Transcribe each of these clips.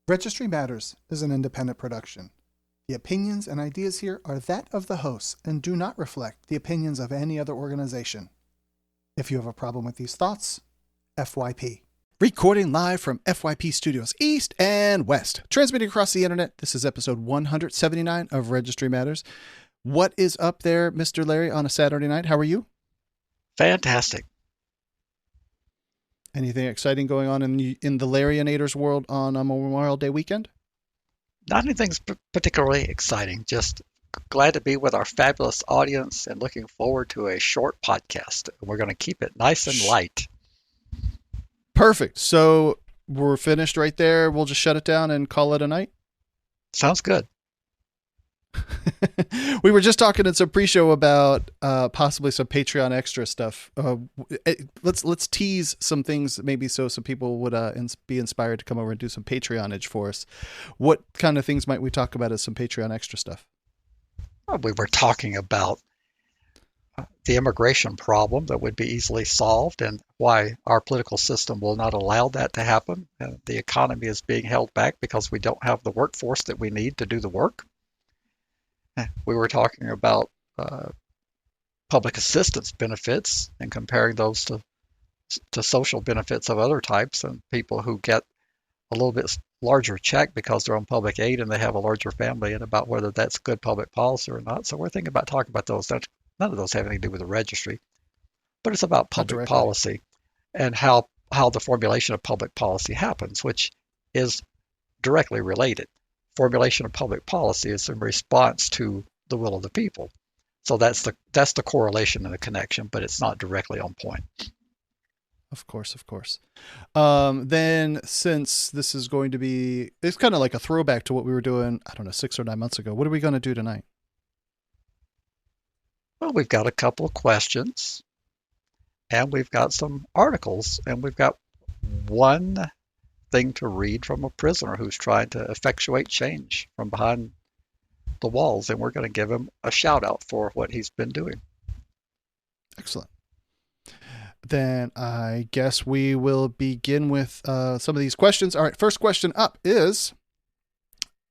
Registry Matters is an independent production. The opinions and ideas here are that of the hosts and do not reflect the opinions of any other organization. If you have a problem with these thoughts, FYP. Recording live from FYP Studios East and West. Transmitting across the internet, this is episode 179 of Registry Matters. What is up there, Mr. Larry, on a Saturday night? How are you? Fantastic. Anything exciting going on in the Larryinators world on a Memorial Day weekend? Not anything particularly exciting. Just glad to be with our fabulous audience and looking forward to a short podcast. We're going to keep it nice and light. Perfect. So we're finished right there. We'll just shut it down and call it a night. Sounds good. We were just talking in some pre-show about possibly some Patreon extra stuff. Let's tease some things maybe so some people would be inspired to come over and do some Patreonage for us. What kind of things might we talk about as some Patreon extra stuff? Well, we were talking about the immigration problem that would be easily solved and why our political system will not allow that to happen. The economy is being held back because we don't have the workforce that we need to do the work. We were talking about public assistance benefits and comparing those to social benefits of other types, and people who get a little bit larger check because they're on public aid and they have a larger family, and about whether that's good public policy or not. So we're thinking about talking about those. None of those have anything to do with the registry, but it's about public policy and how the formulation of public policy happens, which is directly related. Formulation of public policy is in response to the will of the people. So that's the correlation and the connection, but it's not directly on point. Of course. Then since this is going to be, it's kind of like a throwback to what we were doing, I don't know, 6 or 9 months ago. What are we going to do tonight? Well, we've got a couple of questions and we've got some articles and we've got one thing to read from a prisoner who's trying to effectuate change from behind the walls, and we're going to give him a shout out for what he's been doing. Excellent. Then I guess we will begin with some of these questions. All right, first question up is,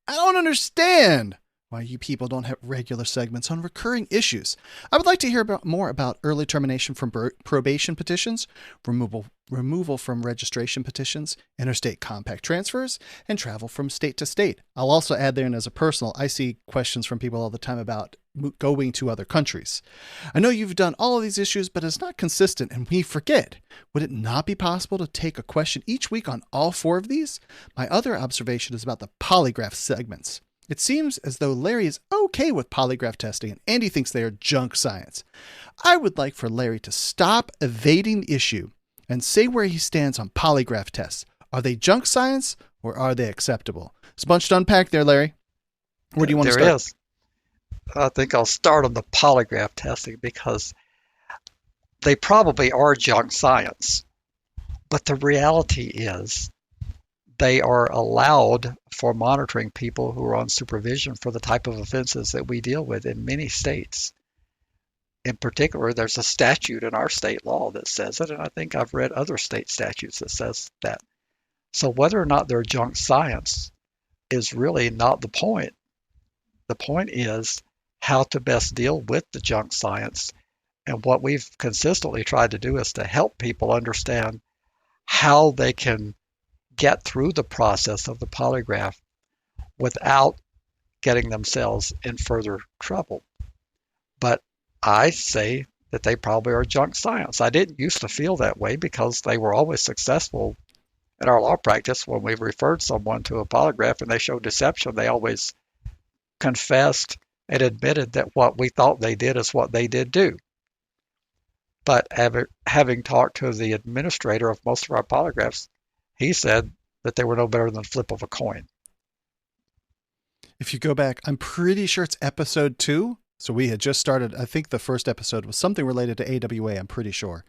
I don't understand why you people don't have regular segments on recurring issues. I would like to hear more about early termination from probation petitions, removal from registration petitions, interstate compact transfers, and travel from state to state. I'll also add there, and as a personal, I see questions from people all the time about going to other countries. I know you've done all of these issues, but it's not consistent and we forget. Would it not be possible to take a question each week on all 4 of these? My other observation is about the polygraph segments. It seems as though Larry is okay with polygraph testing and Andy thinks they are junk science. I would like for Larry to stop evading the issue and say where he stands on polygraph tests. Are they junk science or are they acceptable? It's a bunch to unpack there, Larry. Where do you want to start? There is. I think I'll start on the polygraph testing because they probably are junk science. But the reality is they are allowed for monitoring people who are on supervision for the type of offenses that we deal with in many states. In particular, there's a statute in our state law that says it, and I think I've read other state statutes that says that. So whether or not they're junk science is really not the point. The point is how to best deal with the junk science. And what we've consistently tried to do is to help people understand how they can get through the process of the polygraph without getting themselves in further trouble. But I say that they probably are junk science. I didn't used to feel that way because they were always successful in our law practice. When we referred someone to a polygraph and they showed deception, they always confessed and admitted that what we thought they did is what they did do. But having talked to the administrator of most of our polygraphs, he said that they were no better than the flip of a coin. If you go back, I'm pretty sure it's episode 2. So we had just started, I think the first episode was something related to AWA, I'm pretty sure.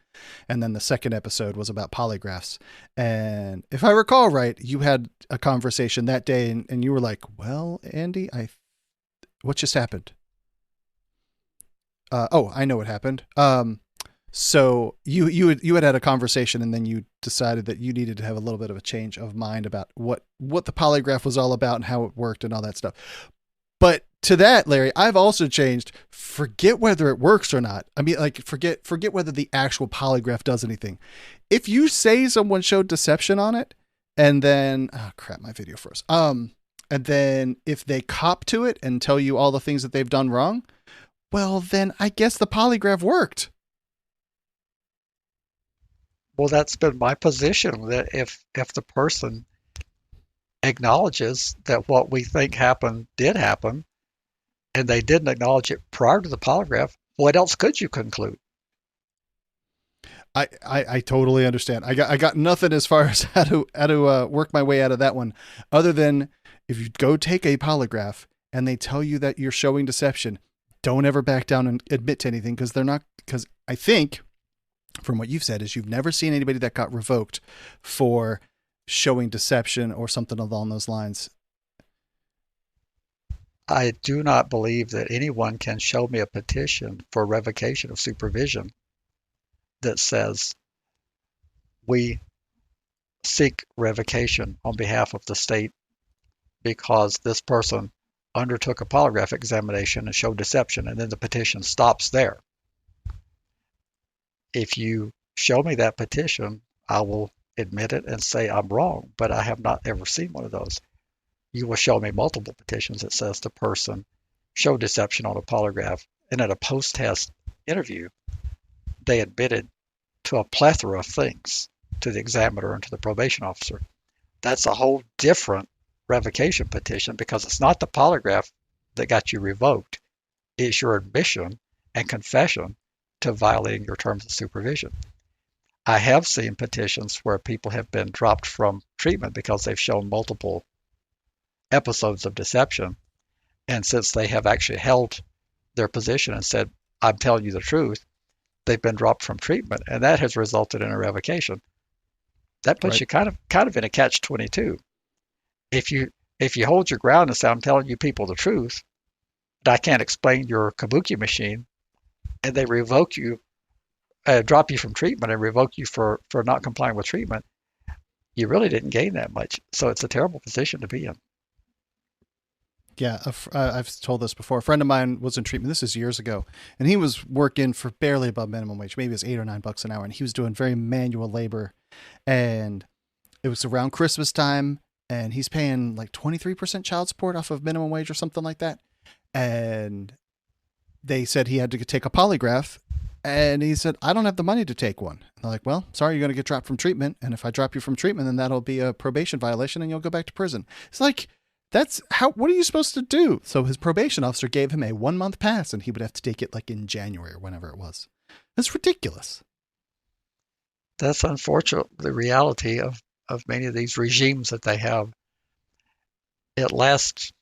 And then the second episode was about polygraphs. And if I recall right, you had a conversation that day and you were like, well, Andy, what just happened? I know what happened. So you had a conversation, and then you decided that you needed to have a little bit of a change of mind about what the polygraph was all about and how it worked and all that stuff. But to that, Larry, I've also changed. Forget whether it works or not. I mean, like forget whether the actual polygraph does anything. If you say someone showed deception on it, and then oh crap, my video froze. And then if they cop to it and tell you all the things that they've done wrong, well, then I guess the polygraph worked. Well, that's been my position that if the person acknowledges that what we think happened did happen, and they didn't acknowledge it prior to the polygraph, what else could you conclude? I totally understand. I got nothing as far as how to work my way out of that one, other than if you go take a polygraph and they tell you that you're showing deception, don't ever back down and admit to anything, because they're not. Because I think from what you've said is you've never seen anybody that got revoked for showing deception or something along those lines. I do not believe that anyone can show me a petition for revocation of supervision that says we seek revocation on behalf of the state because this person undertook a polygraph examination and showed deception, and then the petition stops there. If you show me that petition, I will admit it and say I'm wrong, but I have not ever seen one of those. You will show me multiple petitions that says the person showed deception on a polygraph, and at a post-test interview, they admitted to a plethora of things to the examiner and to the probation officer. That's a whole different revocation petition, because it's not the polygraph that got you revoked. It's your admission and confession to violating your terms of supervision. I have seen petitions where people have been dropped from treatment because they've shown multiple episodes of deception. And since they have actually held their position and said, I'm telling you the truth, they've been dropped from treatment, and that has resulted in a revocation. That puts you kind of in a catch-22. If you hold your ground and say, I'm telling you people the truth, but I can't explain your kabuki machine, and they revoke you, drop you from treatment and revoke you for not complying with treatment, you really didn't gain that much. So it's a terrible position to be in. Yeah, I've told this before. A friend of mine was in treatment. This is years ago, and he was working for barely above minimum wage. Maybe it was $8 or $9 an hour, and he was doing very manual labor. And it was around Christmas time, and he's paying like 23% child support off of minimum wage or something like that. And they said he had to take a polygraph, and he said, I don't have the money to take one. And they're like, well, sorry, you're going to get dropped from treatment. And if I drop you from treatment, then that'll be a probation violation and you'll go back to prison. It's like, what are you supposed to do? So his probation officer gave him a 1-month pass, and he would have to take it like in January or whenever it was. That's ridiculous. That's unfortunate, the reality of many of these regimes that they have. At last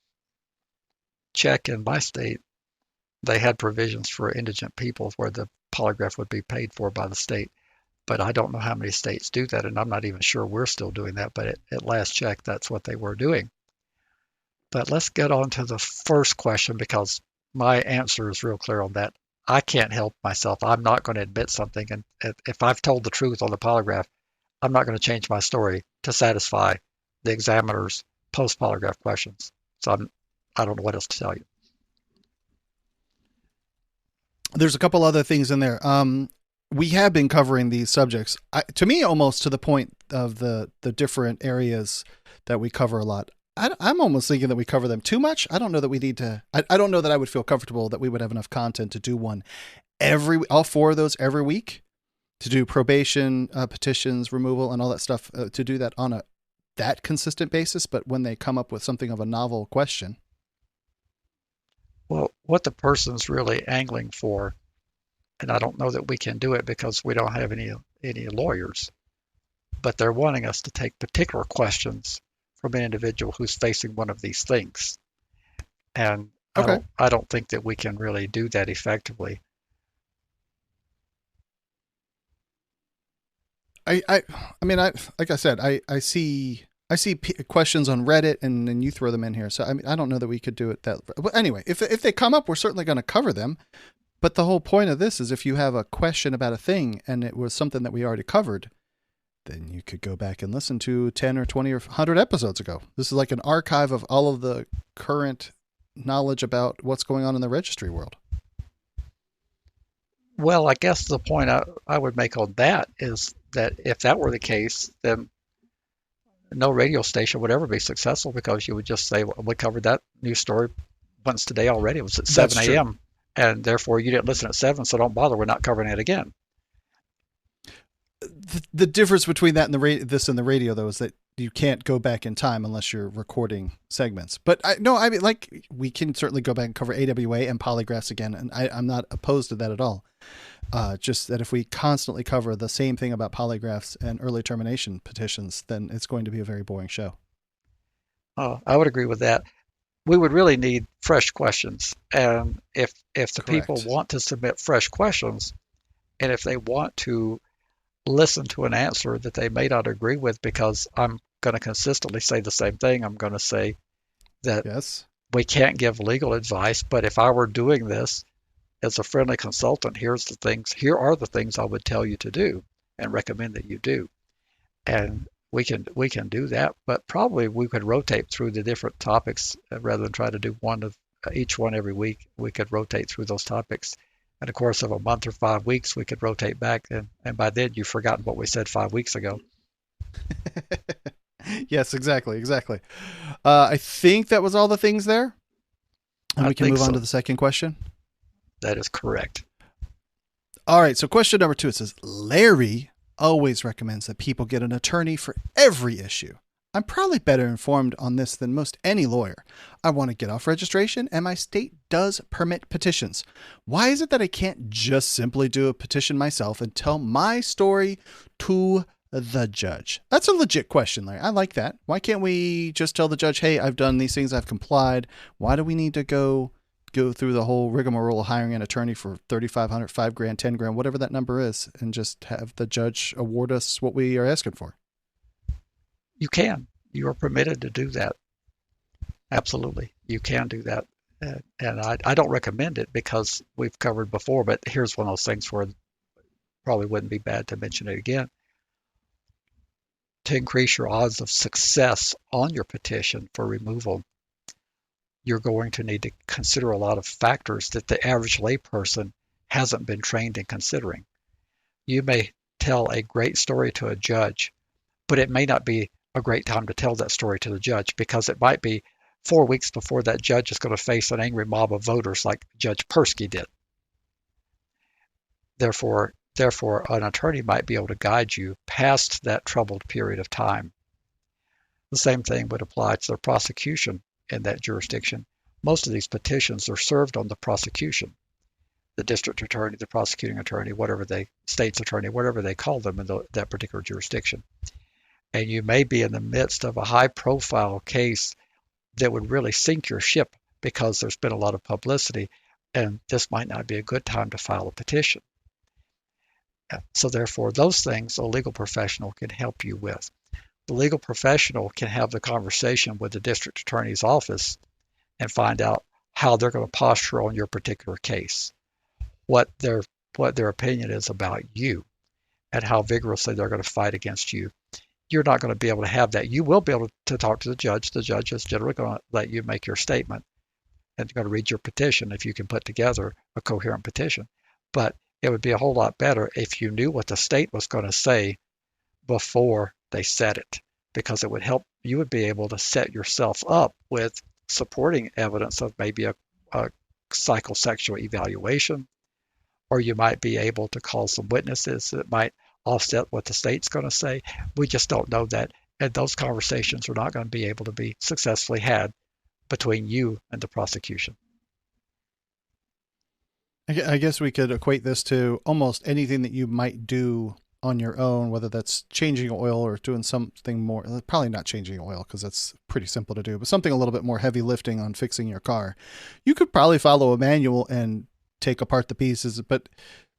check in my state, they had provisions for indigent people where the polygraph would be paid for by the state. But I don't know how many states do that, and I'm not even sure we're still doing that. But at last check, that's what they were doing. But let's get on to the first question, because my answer is real clear on that. I can't help myself. I'm not going to admit something. And if I've told the truth on the polygraph, I'm not going to change my story to satisfy the examiner's post-polygraph questions. So I don't know what else to tell you. There's a couple other things in there. We have been covering these subjects, to me, almost to the point of the different areas that we cover a lot. I'm almost thinking that we cover them too much. I don't know that we need to. I don't know that I would feel comfortable that we would have enough content to do one all 4 of those every week, to do probation, petitions, removal, and all that stuff, to do that on that consistent basis. But when they come up with something of a novel question, well, what the person's really angling for, and I don't know that we can do it because we don't have any lawyers, but they're wanting us to take particular questions from an individual who's facing one of these things. And okay. I don't think that we can really do that effectively. I mean, like I said, I see questions on Reddit, and then you throw them in here. So I mean, I don't know that we could do it that. But anyway, if they come up, we're certainly going to cover them. But the whole point of this is if you have a question about a thing and it was something that we already covered, then you could go back and listen to 10 or 20 or 100 episodes ago. This is like an archive of all of the current knowledge about what's going on in the registry world. Well, I guess the point I would make on that is that if that were the case, then no radio station would ever be successful because you would just say, well, we covered that news story once today already. It was at 7 a.m. And therefore you didn't listen at 7, so don't bother. We're not covering it again. The difference between that and this and the radio, though, is that you can't go back in time unless you're recording segments. But we can certainly go back and cover AWA and polygraphs again, and I'm not opposed to that at all. Just that if we constantly cover the same thing about polygraphs and early termination petitions, then it's going to be a very boring show. I would agree with that. We would really need fresh questions. And if the people want to submit fresh questions, and if they want to listen to an answer that they may not agree with, because I'm going to consistently say the same thing. I'm going to say that we can't give legal advice, but if I were doing this as a friendly consultant, here are the things I would tell you to do and recommend that you do. And we can do that, but probably we could rotate through the different topics rather than try to do one of each one every week. We could rotate through those topics. In the course of a month or 5 weeks, we could rotate back, and by then you've forgotten what we said 5 weeks ago. Yes, exactly. I think that was all the things there. And we can move on to the second question. That is correct. All right, so question number 2, it says, Larry always recommends that people get an attorney for every issue. I'm probably better informed on this than most any lawyer. I want to get off registration, and my state does permit petitions. Why is it that I can't just simply do a petition myself and tell my story to the judge? That's a legit question, Larry. I like that. Why can't we just tell the judge, hey, I've done these things, I've complied. Why do we need to go through the whole rigmarole of hiring an attorney for $3,500, $5,000, $10,000, whatever that number is, and just have the judge award us what we are asking for? You can. You are permitted to do that. Absolutely. You can do that. And I don't recommend it because we've covered before, but here's one of those things where it probably wouldn't be bad to mention it again. To increase your odds of success on your petition for removal, you're going to need to consider a lot of factors that the average layperson hasn't been trained in considering. You may tell a great story to a judge, but it may not be a great time to tell that story to the judge because it might be 4 weeks before that judge is going to face an angry mob of voters like Judge Persky did. Therefore, an attorney might be able to guide you past that troubled period of time. The same thing would apply to the prosecution in that jurisdiction. Most of these petitions are served on the prosecution. The district attorney, the prosecuting attorney, state's attorney, whatever they call them in that particular jurisdiction. And you may be in the midst of a high-profile case that would really sink your ship because there's been a lot of publicity, and this might not be a good time to file a petition. So therefore, those things a legal professional can help you with. The legal professional can have the conversation with the district attorney's office and find out how they're going to posture on your particular case, what their opinion is about you, and how vigorously they're going to fight against you. You're not going to be able to have that. You will be able to talk to the judge. The judge is generally going to let you make your statement and going to read your petition if you can put together a coherent petition. But it would be a whole lot better if you knew what the state was going to say before they said it, because it would help. You would be able to set yourself up with supporting evidence of maybe a psychosexual evaluation, or you might be able to call some witnesses that might offset what the state's going to say. We just don't know that, and those conversations are not going to be able to be successfully had between you and the prosecution. I guess we could equate this to almost anything that you might do on your own, whether that's changing oil or doing something more, probably not changing oil because that's pretty simple to do, but something a little bit more heavy lifting on fixing your car. You could probably follow a manual and take apart the pieces, but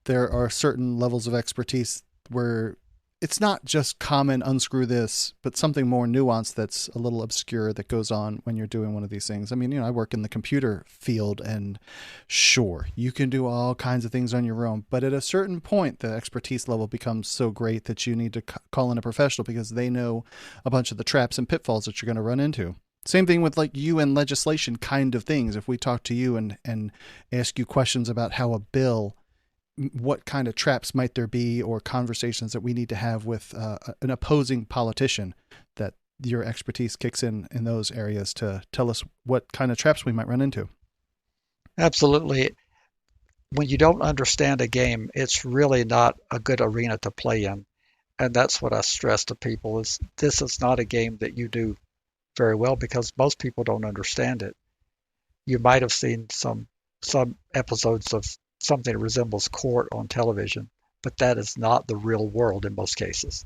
there are certain levels of expertise where it's not just common unscrew this, but something more nuanced that's a little obscure that goes on when you're doing one of these things. I mean, I work in the computer field, and sure, you can do all kinds of things on your own, but at a certain point, the expertise level becomes so great that you need to call in a professional because they know a bunch of the traps and pitfalls that you're going to run into. Same thing with like UN legislation kind of things. If we talk to you and ask you questions about how a bill, what kind of traps might there be, or conversations that we need to have with an opposing politician, that your expertise kicks in those areas to tell us what kind of traps we might run into. Absolutely. When you don't understand a game, it's really not a good arena to play in. And that's what I stress to people is this is not a game that you do very well because most people don't understand it. You might have seen some episodes of something that resembles court on television, but that is not the real world in most cases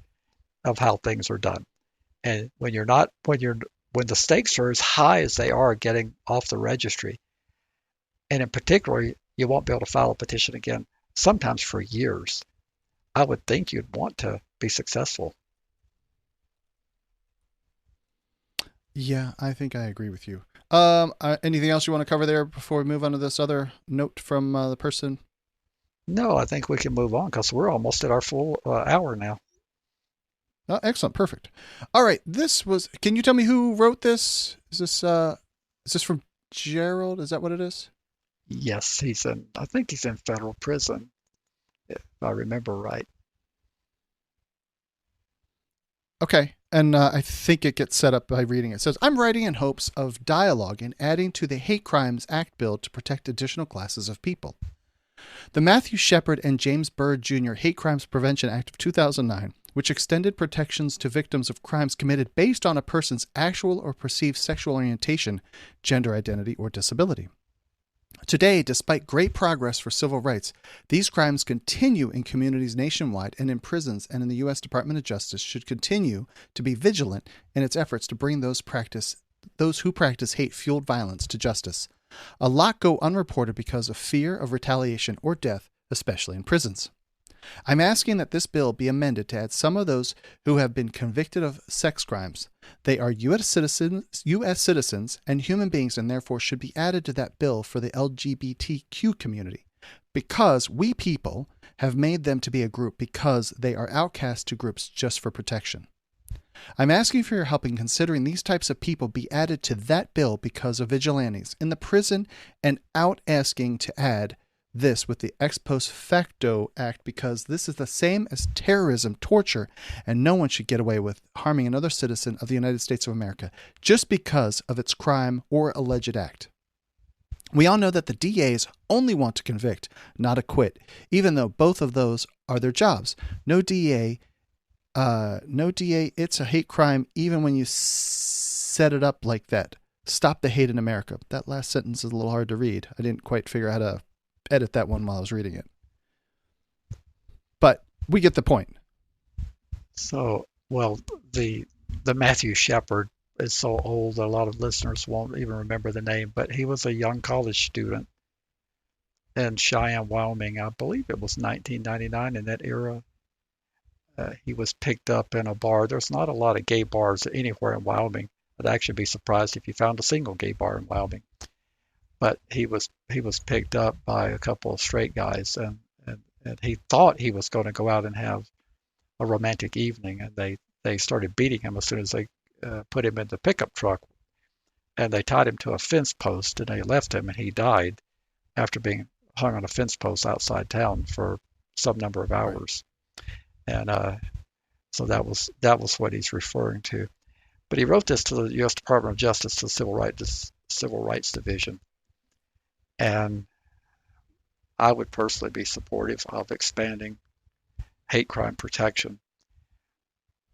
of how things are done. And when the stakes are as high as they are getting off the registry, and in particular, you won't be able to file a petition again, sometimes for years, I would think you'd want to be successful. Yeah, I think I agree with you. Anything else you want to cover there before we move on to this other note from the person? No, I think we can move on because we're almost at our full hour now. Excellent, perfect. All right, can you tell me who wrote this? Is this from Gerald? Is that what it is? Yes, I think he's in federal prison, if I remember right. Okay. And I think it gets set up by reading it. It says, I'm writing in hopes of dialogue and adding to the Hate Crimes Act bill to protect additional classes of people. The Matthew Shepard and James Byrd Jr. Hate Crimes Prevention Act of 2009, which extended protections to victims of crimes committed based on a person's actual or perceived sexual orientation, gender identity, or disability. Today, despite great progress for civil rights, these crimes continue in communities nationwide and in prisons, and in the U.S. Department of Justice should continue to be vigilant in its efforts to bring those who practice hate-fueled violence to justice. A lot go unreported because of fear of retaliation or death, especially in prisons. I'm asking that this bill be amended to add some of those who have been convicted of sex crimes. They are U.S. citizens and human beings, and therefore should be added to that bill for the LGBTQ community, because we people have made them to be a group because they are outcast to groups just for protection. I'm asking for your help in considering these types of people be added to that bill because of vigilantes in the prison, and asking to add this with the ex post facto act because this is the same as terrorism, torture, and no one should get away with harming another citizen of the United States of America just because of its crime or alleged act. We all know that the DAs only want to convict, not acquit, even though both of those are their jobs. No DA, it's a hate crime even when you set it up like that. Stop the hate in America. That last sentence is a little hard to read. I didn't quite figure out how to edit that one while I was reading it. But we get the point. So, well, the Matthew Shepard is so old that a lot of listeners won't even remember the name, but he was a young college student in Cheyenne, Wyoming. I believe it was 1999 in that era. He was picked up in a bar. There's not a lot of gay bars anywhere in Wyoming. I'd actually be surprised if you found a single gay bar in Wyoming. But he was picked up by a couple of straight guys, and he thought he was going to go out and have a romantic evening, and they started beating him as soon as they put him in the pickup truck, and they tied him to a fence post, and they left him, and he died after being hung on a fence post outside town for some number of hours. And so that was what he's referring to. But he wrote this to the U.S. Department of Justice, to the Civil Rights Division. And I would personally be supportive of expanding hate crime protection.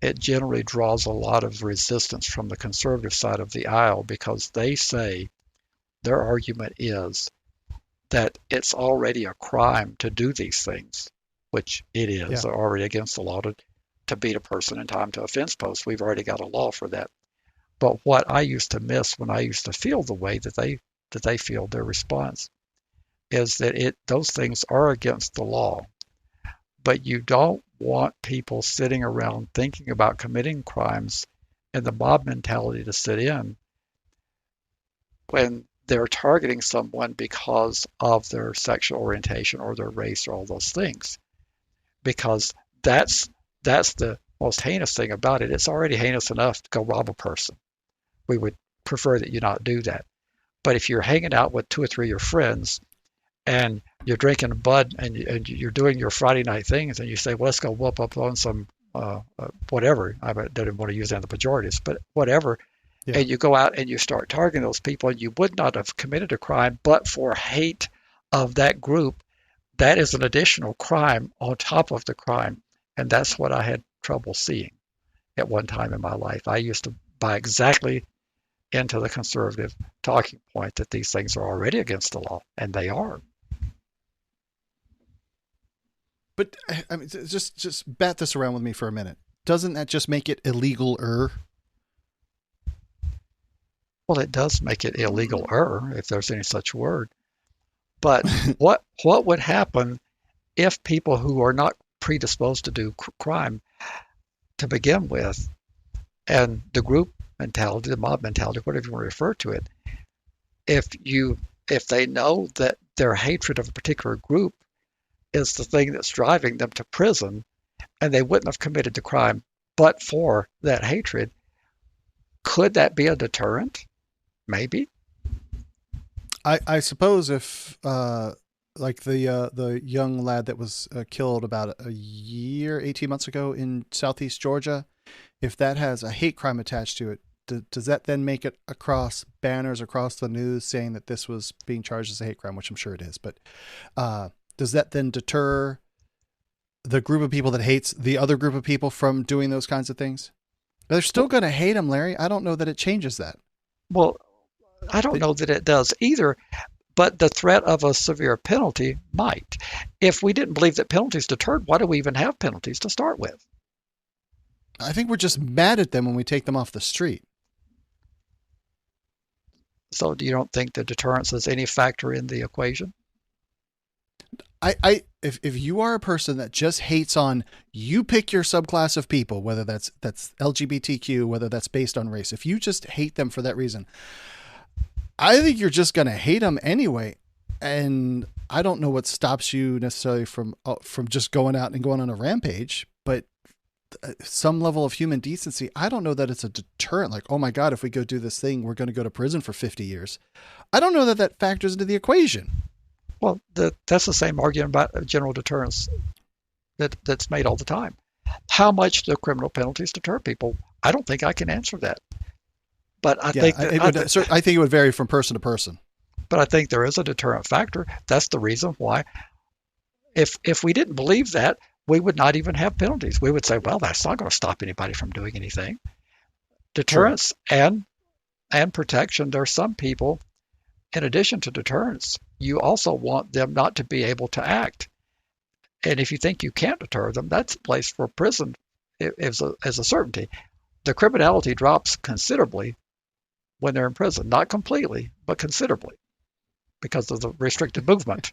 It generally draws a lot of resistance from the conservative side of the aisle because they say their argument is that it's already a crime to do these things, which it is. Yeah. They're already against the law to beat a person and tie him to a fence post. We've already got a law for that. But what I used to miss when I used to feel the way that they feel, their response, is that those things are against the law, but you don't want people sitting around thinking about committing crimes and the mob mentality to sit in when they're targeting someone because of their sexual orientation or their race or all those things. Because that's the most heinous thing about it. It's already heinous enough to go rob a person. We would prefer that you not do that. But if you're hanging out with 2 or 3 of your friends and you're drinking bud and you're doing your Friday night things and you say, well, let's go whoop up on some whatever. I don't even want to use any of the pejoratives, but whatever. Yeah. And you go out and you start targeting those people, and you would not have committed a crime but for hate of that group. That is an additional crime on top of the crime. And that's what I had trouble seeing at one time in my life. I used to buy exactly into the conservative talking point that these things are already against the law, and they are. But I mean, just bat this around with me for a minute. Doesn't that just make it illegal-er? Well, it does make it illegal-er, if there's any such word. But what would happen if people who are not predisposed to do crime to begin with, and the group mentality, the mob mentality, whatever you want to refer to it, if they know that their hatred of a particular group is the thing that's driving them to prison, and they wouldn't have committed the crime but for that hatred, could that be a deterrent? Maybe. I suppose if like the young lad that was killed about a year, 18 months ago in Southeast Georgia, if that has a hate crime attached to it, does that then make it across banners across the news saying that this was being charged as a hate crime, which I'm sure it is, but does that then deter the group of people that hates the other group of people from doing those kinds of things? They're still going to hate him, Larry. I don't know that it changes that. Well, I don't know that it does either, but the threat of a severe penalty might. If we didn't believe that penalties deterred, why do we even have penalties to start with? I think we're just mad at them when we take them off the street. So you don't think the deterrence is any factor in the equation? If you are a person that just hates on, you pick your subclass of people, whether that's LGBTQ, whether that's based on race, if you just hate them for that reason, I think you're just going to hate them anyway. And I don't know what stops you necessarily from just going out and going on a rampage, but some level of human decency. I don't know that it's a deterrent. Like, oh my God, if we go do this thing, we're going to go to prison for 50 years. I don't know that factors into the equation. Well, that's the same argument about general deterrence that's made all the time. How much do criminal penalties deter people? I don't think I can answer that. But I think it would vary from person to person. But I think there is a deterrent factor. That's the reason why, if we didn't believe that, we would not even have penalties. We would say, well, that's not going to stop anybody from doing anything. Deterrence and protection. There are some people, in addition to deterrence, you also want them not to be able to act. And if you think you can't deter them, that's a place for prison as a certainty. The criminality drops considerably when they're in prison. Not completely, but considerably, because of the restricted movement.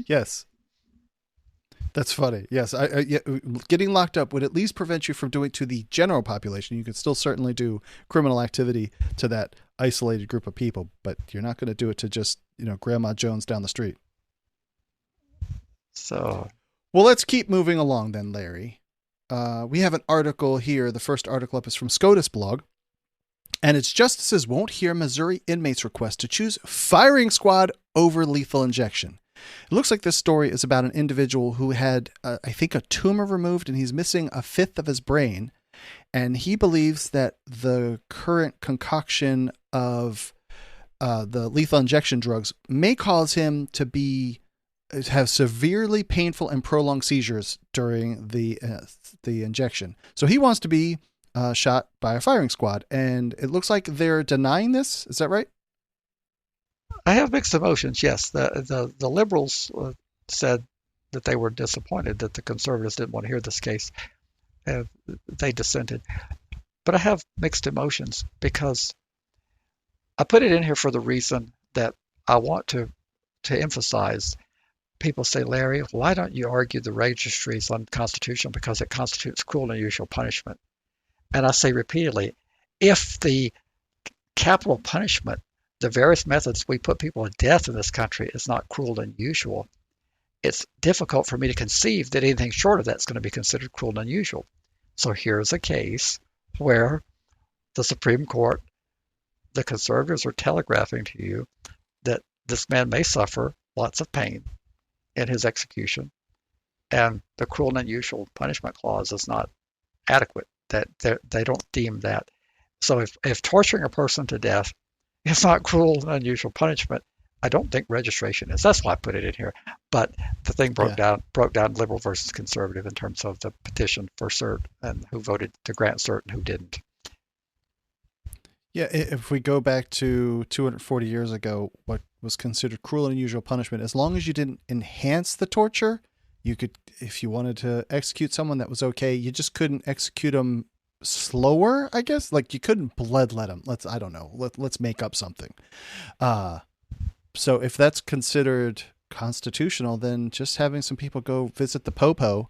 Yes. That's funny. Yes. Getting locked up would at least prevent you from doing it to the general population. You could still certainly do criminal activity to that isolated group of people, but you're not going to do it to just, Grandma Jones down the street. So, well, let's keep moving along then, Larry. We have an article here. The first article up is from SCOTUS blog, and it's justices won't hear Missouri inmates' request to choose firing squad over lethal injection. It looks like this story is about an individual who had, I think, a tumor removed, and he's missing a fifth of his brain. And he believes that the current concoction of the lethal injection drugs may cause him to have severely painful and prolonged seizures during the injection. So he wants to be shot by a firing squad, and it looks like they're denying this. Is that right? I have mixed emotions. Yes, the liberals said that they were disappointed that the conservatives didn't want to hear this case. They dissented, but I have mixed emotions because I put it in here for the reason that I want to emphasize people say, Larry, why don't you argue the registry is unconstitutional because it constitutes cruel and unusual punishment? And I say repeatedly, if the capital punishment, the various methods we put people to death in this country, is not cruel and unusual, it's difficult for me to conceive that anything short of that is going to be considered cruel and unusual. So here's a case where the Supreme Court, the conservatives are telegraphing to you that this man may suffer lots of pain in his execution, and the cruel and unusual punishment clause is not adequate. That they don't deem that. So if torturing a person to death is not cruel and unusual punishment, I don't think registration is. That's why I put it in here. But the thing broke down liberal versus conservative in terms of the petition for cert and who voted to grant cert and who didn't. Yeah, if we go back to 240 years ago, what was considered cruel and unusual punishment, as long as you didn't enhance the torture, you could, if you wanted to execute someone, that was okay. You just couldn't execute them slower, I guess. Like you couldn't bloodlet them. I don't know. Let's make up something. So if that's considered constitutional, then just having some people go visit the popo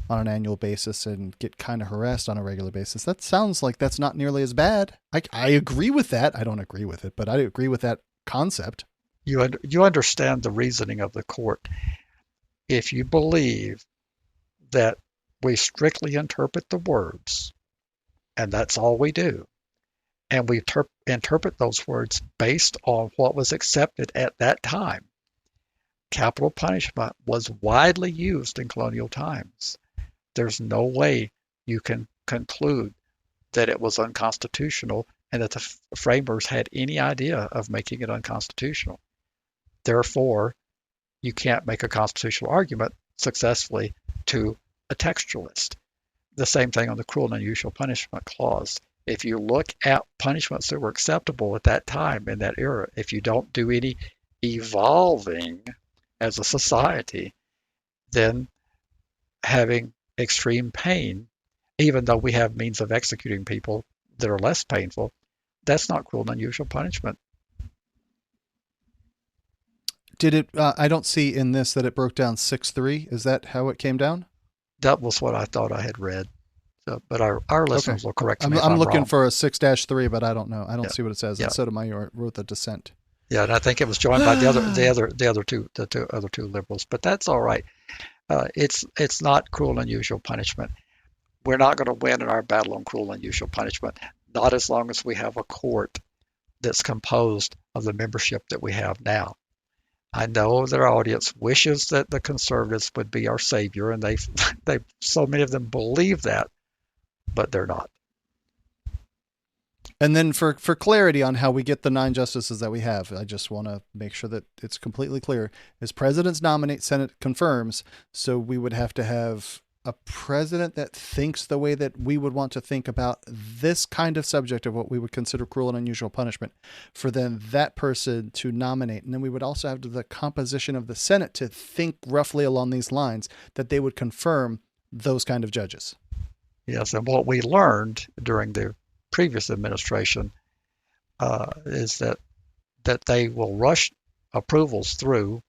on an annual basis and get kind of harassed on a regular basis, that sounds like that's not nearly as bad. I agree with that. I don't agree with it, but I agree with that concept. You understand the reasoning of the court. If you believe that we strictly interpret the words, and that's all we do, and we interpret those words based on what was accepted at that time. Capital punishment was widely used in colonial times. There's no way you can conclude that it was unconstitutional and that the framers had any idea of making it unconstitutional. Therefore, you can't make a constitutional argument successfully to a textualist. The same thing on the cruel and unusual punishment clause. If you look at punishments that were acceptable at that time, in that era, if you don't do any evolving as a society, then having extreme pain, even though we have means of executing people that are less painful, that's not cruel and unusual punishment. Did it, I don't see in this that it broke down 6-3. Is that how it came down? That was what I thought I had read. So, but our listeners will correct me if I'm looking wrong. for a 6-3, but I don't know. I don't Yeah. see what it says. Yeah. And Sotomayor wrote the dissent. Yeah, and I think it was joined by the other two liberals. But that's all right. It's not cruel and unusual punishment. We're not going to win in our battle on cruel and unusual punishment. Not as long as we have a court that's composed of the membership that we have now. I know that our audience wishes that the conservatives would be our savior, and they so many of them believe that, but they're not. And then for clarity on how we get the 9 justices that we have, I just want to make sure that it's completely clear. As presidents nominate, Senate confirms. So we would have to have a president that thinks the way that we would want to think about this kind of subject of what we would consider cruel and unusual punishment, for then that person to nominate. And then we would also have the composition of the Senate to think roughly along these lines, that they would confirm those kind of judges. Yes, and what we learned during the previous administration is that they will rush approvals through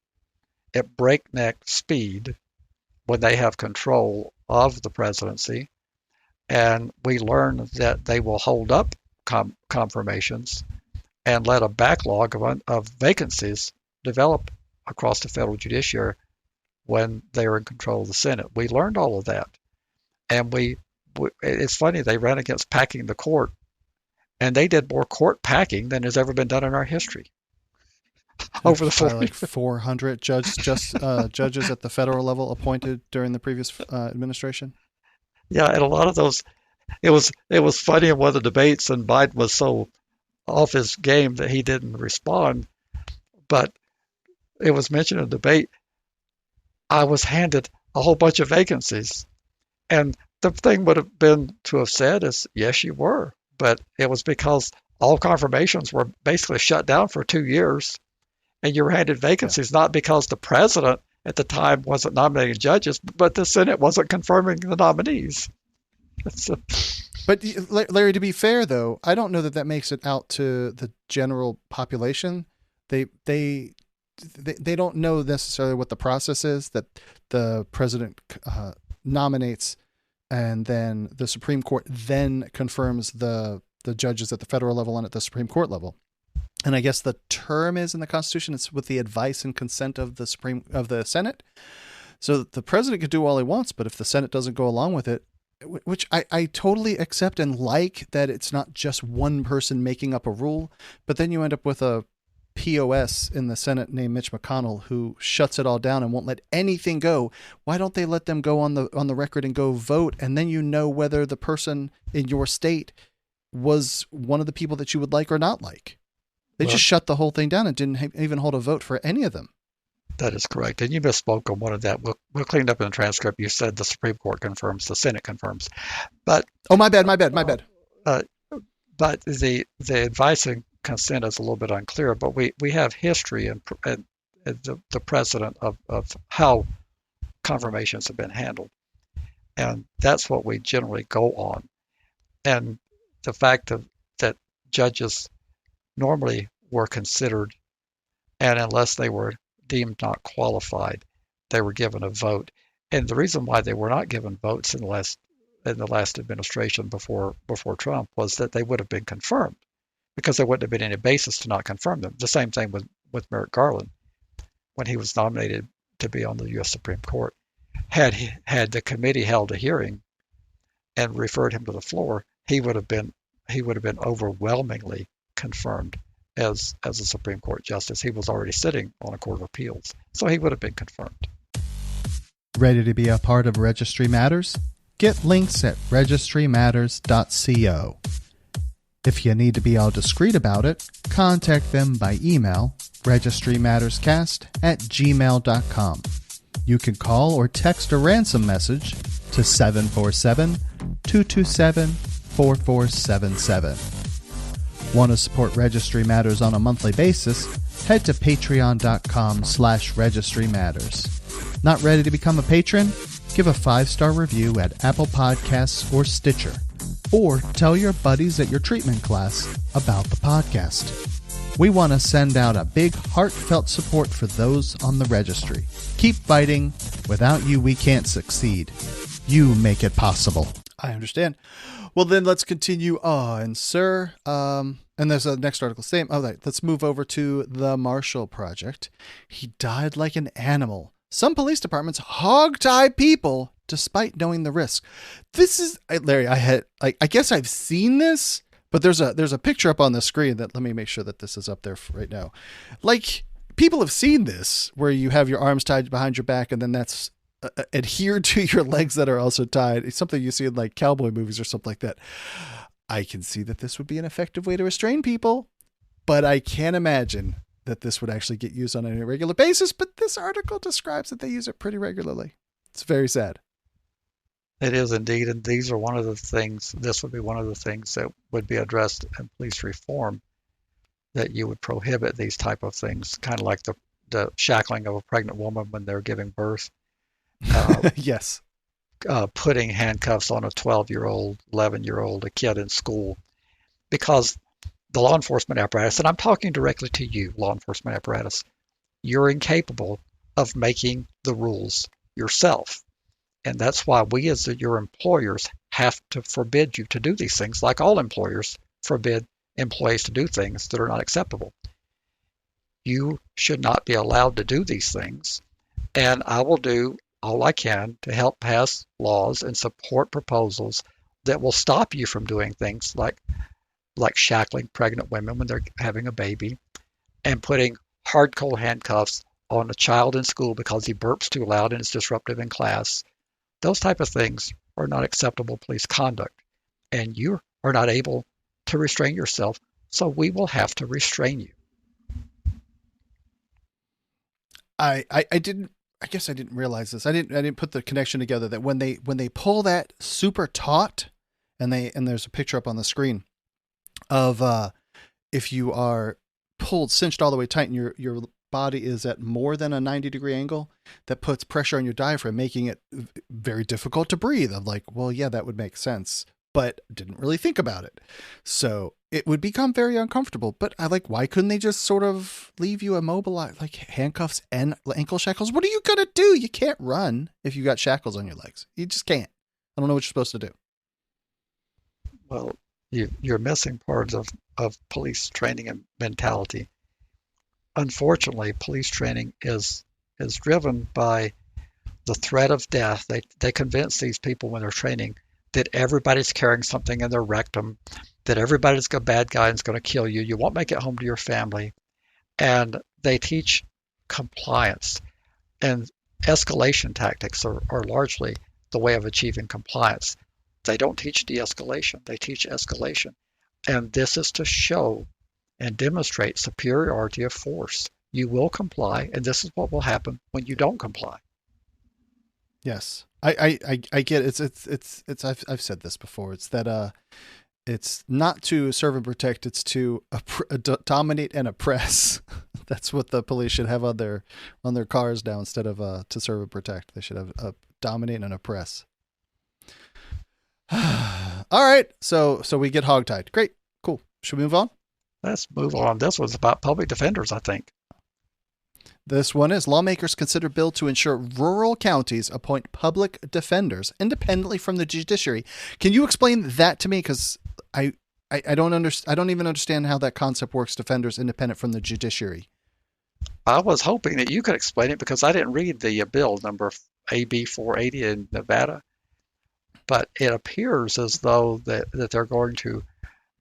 at breakneck speed when they have control of the presidency, and we learn that they will hold up confirmations and let a backlog of vacancies develop across the federal judiciary when they are in control of the Senate. We learned all of that, and it's funny, they ran against packing the court, and they did more court packing than has ever been done in our history. Over the like 400 judges at the federal level appointed during the previous administration. Yeah, and a lot of those, it was funny in one of the debates, and Biden was so off his game that he didn't respond. But it was mentioned in the debate, I was handed a whole bunch of vacancies, and the thing would have been to have said is, yes, you were, but it was because all confirmations were basically shut down for 2 years. And you were handed vacancies, not because the president at the time wasn't nominating judges, but the Senate wasn't confirming the nominees. But Larry, to be fair, though, I don't know that makes it out to the general population. They they don't know necessarily what the process is, that the president nominates, and then the Supreme Court then confirms the judges at the federal level and at the Supreme Court level. And I guess the term is in the Constitution, it's with the advice and consent of the Senate. So the president could do all he wants, but if the Senate doesn't go along with it, which I totally accept and like, that it's not just one person making up a rule, but then you end up with a POS in the Senate named Mitch McConnell who shuts it all down and won't let anything go. Why don't they let them go on the record and go vote? And then you know whether the person in your state was one of the people that you would like or not like. They just shut the whole thing down and didn't even hold a vote for any of them. That is correct. And you misspoke on one of that. We'll clean it up in the transcript. You said the Supreme Court confirms, the Senate confirms. But my bad. But the advice and consent is a little bit unclear. But we have history and the precedent of how confirmations have been handled. And that's what we generally go on. And the fact that judges normally were considered, and unless they were deemed not qualified, they were given a vote. And the reason why they were not given votes in the last administration before Trump was that they would have been confirmed, because there wouldn't have been any basis to not confirm them. The same thing with Merrick Garland when he was nominated to be on the U.S. Supreme Court. Had the committee held a hearing and referred him to the floor, he would have been overwhelmingly confirmed as a Supreme Court justice. He was already sitting on a court of appeals, so he would have been confirmed. Ready to be a part of Registry Matters? Get links at registrymatters.co. If you need to be all discreet about it, contact them by email, registrymatterscast@gmail.com. You can call or text a ransom message to 747-227-4477. Want to support Registry Matters on a monthly basis? Head to patreon.com/Registry Matters. Not ready to become a patron? Give a 5-star review at Apple Podcasts or Stitcher. Or tell your buddies at your treatment class about the podcast. We want to send out a big heartfelt support for those on the registry. Keep fighting. Without you, we can't succeed. You make it possible. I understand. Well, then let's continue on, sir. And there's a next article. Same. All right, let's move over to the Marshall Project. He died like an animal. Some police departments hog-tie people despite knowing the risk. This is, Larry, I guess I've seen this, but there's a picture up on the screen that, let me make sure that this is up there right now. Like, people have seen this where you have your arms tied behind your back and then that's adhered to your legs that are also tied. It's something you see in like cowboy movies or something like that. I can see that this would be an effective way to restrain people, but I can't imagine that this would actually get used on a regular basis. But this article describes that they use it pretty regularly. It's very sad. It is indeed. And this would be one of the things that would be addressed in police reform, that you would prohibit these type of things, kind of like the shackling of a pregnant woman when they're giving birth. Yes. Putting handcuffs on a 12-year-old, 11-year-old, a kid in school, because the law enforcement apparatus, and I'm talking directly to you, law enforcement apparatus, you're incapable of making the rules yourself. And that's why we as your employers have to forbid you to do these things, like all employers forbid employees to do things that are not acceptable. You should not be allowed to do these things, and I will do all I can to help pass laws and support proposals that will stop you from doing things like shackling pregnant women when they're having a baby, and putting hard cold handcuffs on a child in school because he burps too loud and is disruptive in class. Those type of things are not acceptable police conduct, and you are not able to restrain yourself, so we will have to restrain you. I guess I didn't realize this. I didn't put the connection together that when they pull that super taut, and there's a picture up on the screen of if you are pulled cinched all the way tight and your body is at more than a 90-degree angle, that puts pressure on your diaphragm, making it very difficult to breathe. I'm like, well, yeah, that would make sense, but didn't really think about it. So it would become very uncomfortable. But I like, why couldn't they just sort of leave you immobilized, like handcuffs and ankle shackles? What are you going to do? You can't run if you got shackles on your legs. You just can't. I don't know what you're supposed to do. Well, you're missing parts of police training and mentality. Unfortunately, police training is driven by the threat of death. They convince these people when they're training that everybody's carrying something in their rectum, that everybody's a bad guy and is going to kill you. You won't make it home to your family. And they teach compliance. And escalation tactics are largely the way of achieving compliance. They don't teach de-escalation. They teach escalation. And this is to show and demonstrate superiority of force. You will comply, and this is what will happen when you don't comply. Yes, I get it. It's I've said this before. It's that it's not to serve and protect. It's to dominate and oppress. That's what the police should have on their cars now, instead of to serve and protect. They should have dominate and oppress. All right, so we get hogtied. Great, cool. Should we move on? Let's move on. This was about public defenders, I think. This one is, lawmakers consider bill to ensure rural counties appoint public defenders independently from the judiciary. Can you explain that to me? Because I don't I don't even understand how that concept works. Defenders independent from the judiciary. I was hoping that you could explain it because I didn't read the bill number AB 480 in Nevada, but it appears as though that they're going to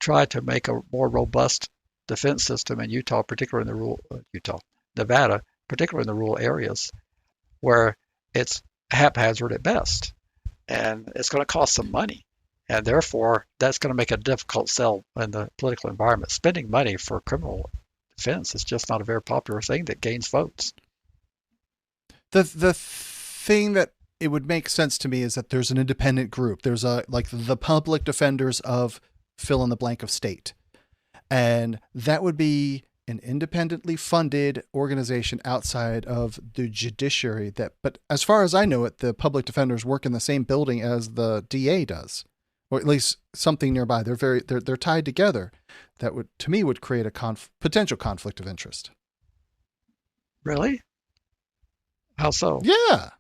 try to make a more robust defense system in Utah, particularly in the Nevada, particularly in the rural areas where it's haphazard at best, and it's going to cost some money, and therefore that's going to make a difficult sell in the political environment. Spending money for criminal defense is just not a very popular thing that gains votes. The thing that it would make sense to me is that there's an independent group. There's like the public defenders of fill in the blank of state, and that would be an independently funded organization outside of the judiciary. But as far as I know it, the public defenders work in the same building as the DA does, or at least something nearby. They're tied together. That would, to me, would create a potential conflict of interest. Really? How so? Yeah.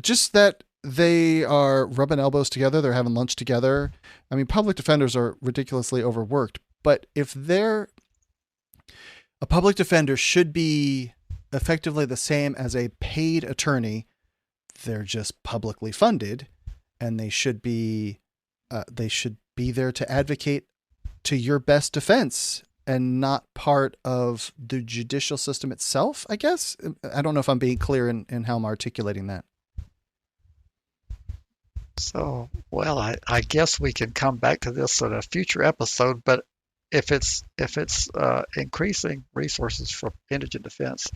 Just that they are rubbing elbows together. They're having lunch together. I mean, public defenders are ridiculously overworked, but if a public defender should be effectively the same as a paid attorney. They're just publicly funded, and they should be there to advocate to your best defense and not part of the judicial system itself, I guess. I don't know if I'm being clear in how I'm articulating that. So, well, I guess we can come back to this in a future episode, but if it's increasing resources for indigent defense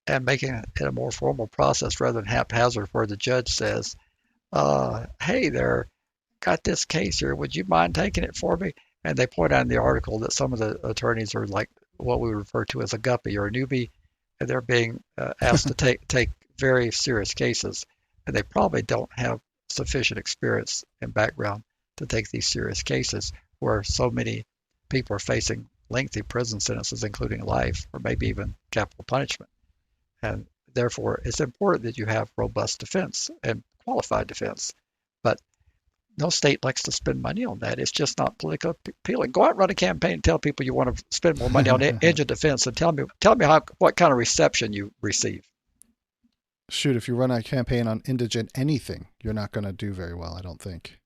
and making it a more formal process rather than haphazard, where the judge says, hey there, got this case here, would you mind taking it for me? And they point out in the article that some of the attorneys are like what we refer to as a guppy or a newbie, and they're being asked to take very serious cases, and they probably don't have sufficient experience and background to take these serious cases where so many people are facing lengthy prison sentences, including life or maybe even capital punishment. And therefore, it's important that you have robust defense and qualified defense. But no state likes to spend money on that. It's just not politically appealing. Go out and run a campaign and tell people you want to spend more money on indigent defense, and tell me what kind of reception you receive. Shoot, if you run a campaign on indigent anything, you're not going to do very well, I don't think.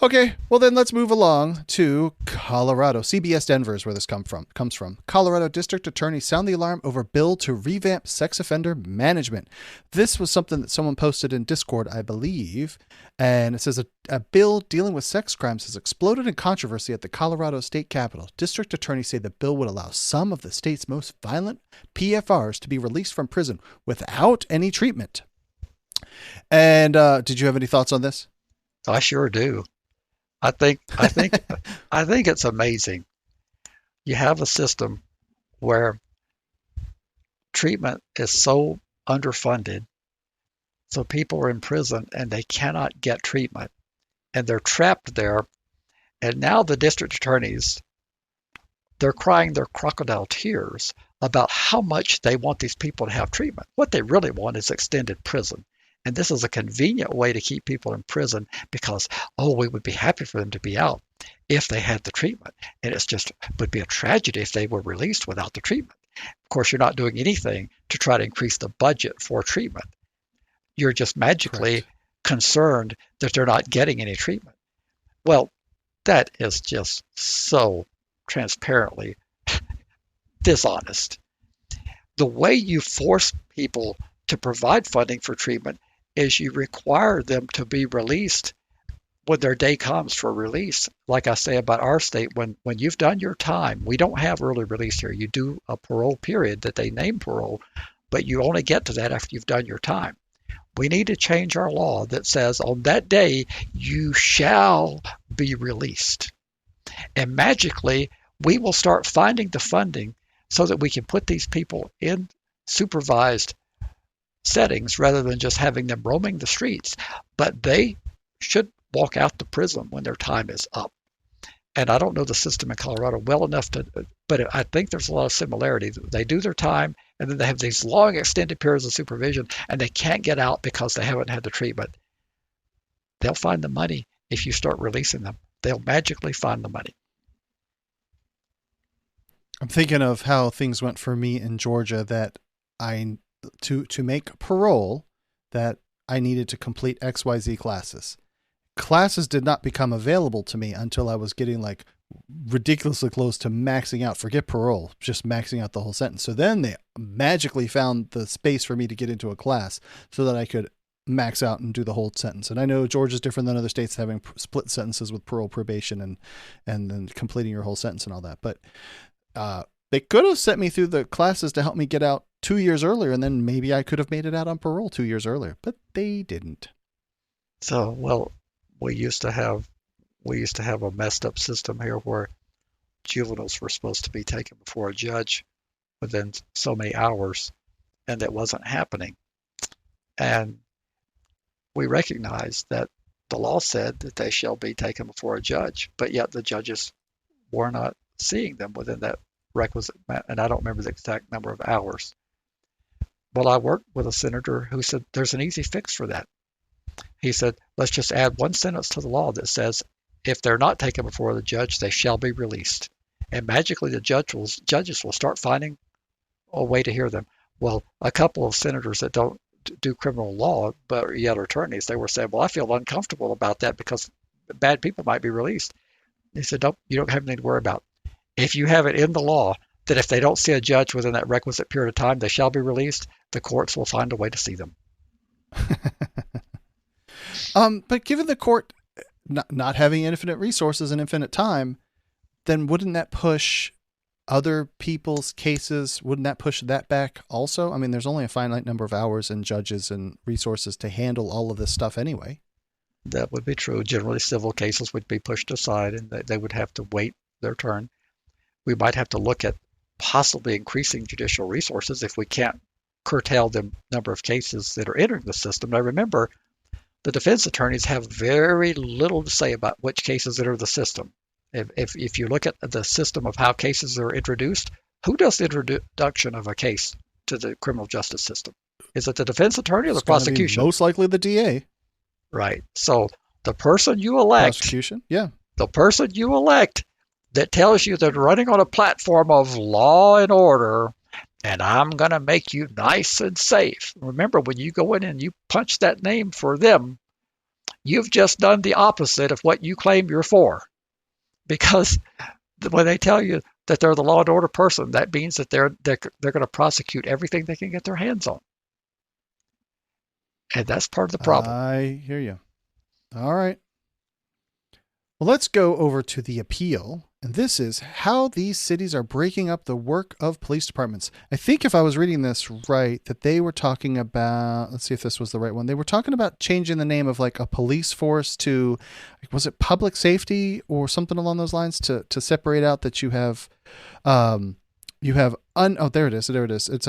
Okay, well then let's move along to Colorado. CBS Denver is where this comes from. Colorado District Attorney sound the alarm over bill to revamp sex offender management. This was something that someone posted in Discord, I believe, and it says a bill dealing with sex crimes has exploded in controversy at the Colorado State Capitol. District attorneys say the bill would allow some of the state's most violent PFRs to be released from prison without any treatment. And did you have any thoughts on this? I sure do. I think it's amazing. You have a system where treatment is so underfunded, so people are in prison and they cannot get treatment, and they're trapped there, And now the district attorneys, they're crying their crocodile tears about how much they want these people to have treatment. What they really want is extended prison. And this is a convenient way to keep people in prison because, oh, we would be happy for them to be out if they had the treatment. And it's just would be a tragedy if they were released without the treatment. Of course, you're not doing anything to try to increase the budget for treatment. You're just magically Correct. concerned that they're not getting any treatment. Well, that is just so transparently dishonest. The way you force people to provide funding for treatment is you require them to be released when their day comes for release. Like I say about our state, when you've done your time, we don't have early release here. You do a parole period that they name parole, but you only get to that after you've done your time. We need to change our law that says on that day you shall be released. And magically, we will start finding the funding so that we can put these people in supervised settings rather than just having them roaming the streets. But they should walk out the prison when their time is up. And I don't know the system in Colorado well enough but I think there's a lot of similarity. They do their time, and then they have these long extended periods of supervision, and they can't get out because they haven't had the treatment. They'll find the money if you start releasing them. They'll magically find the money. I'm thinking of how things went for me in Georgia that to make parole that I needed to complete XYZ classes. Classes did not become available to me until I was getting like ridiculously close to maxing out. Forget parole, just maxing out the whole sentence. So then they magically found the space for me to get into a class so that I could max out and do the whole sentence. And I know Georgia's different than other states having split sentences with parole, probation, and then completing your whole sentence and all that. But they could have sent me through the classes to help me get out 2 years earlier, and then maybe I could have made it out on parole 2 years earlier, but they didn't. So, well, we used to have a messed up system here where juveniles were supposed to be taken before a judge within so many hours, and that wasn't happening. And we recognized that the law said that they shall be taken before a judge, but yet the judges were not seeing them within that requisite, and I don't remember the exact number of hours. Well, I worked with a senator who said there's an easy fix for that. He said, let's just add one sentence to the law that says, if they're not taken before the judge, they shall be released. And magically, the judges will start finding a way to hear them. Well, a couple of senators that don't do criminal law, but yet are attorneys, they were saying, well, I feel uncomfortable about that because bad people might be released. He said, nope, you don't have anything to worry about. If you have it in the law that if they don't see a judge within that requisite period of time, they shall be released, the courts will find a way to see them. But given the court not having infinite resources and infinite time, then wouldn't that push other people's cases? Wouldn't that push that back also? I mean, there's only a finite number of hours and judges and resources to handle all of this stuff anyway. That would be true. Generally, civil cases would be pushed aside and they would have to wait their turn. We might have to look at possibly increasing judicial resources if we can't curtail the number of cases that are entering the system. Now, remember, the defense attorneys have very little to say about which cases enter the system. If you look at the system of how cases are introduced, who does the introduction of a case to the criminal justice system? Is it the defense attorney or the prosecution? Most likely the DA. Right. So the person you elect, prosecution, yeah, the person you elect that tells you they're running on a platform of law and order, and I'm going to make you nice and safe. Remember, when you go in and you punch that name for them, you've just done the opposite of what you claim you're for. Because when they tell you that they're the law and order person, that means that they're going to prosecute everything they can get their hands on. And that's part of the problem. I hear you. All right. Well, let's go over to the appeal. And this is how these cities are breaking up the work of police departments. I think if I was reading this right, that they were talking about, let's see if this was the right one. They were talking about changing the name of like a police force to, was it public safety or something along those lines to separate out that you have, there it is. It's,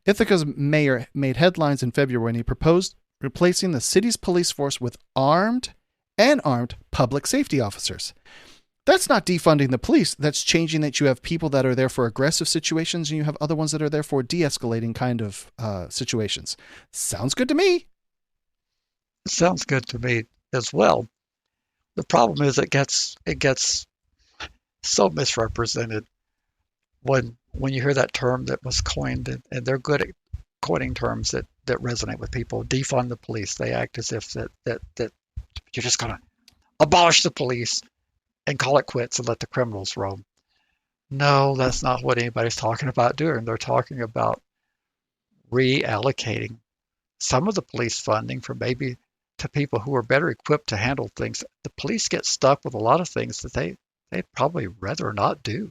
Ithaca's mayor made headlines in February when he proposed replacing the city's police force with armed and unarmed public safety officers. That's not defunding the police. That's changing that you have people that are there for aggressive situations and you have other ones that are there for de-escalating kind of situations. Sounds good to me. It sounds good to me as well. The problem is it gets so misrepresented when you hear that term that was coined, and they're good at coining terms that resonate with people. Defund the police. They act as if that you're just going to abolish the police and call it quits and let the criminals roam. No, that's not what anybody's talking about doing. They're talking about reallocating some of the police funding from maybe to people who are better equipped to handle things. The police get stuck with a lot of things that they'd probably rather not do.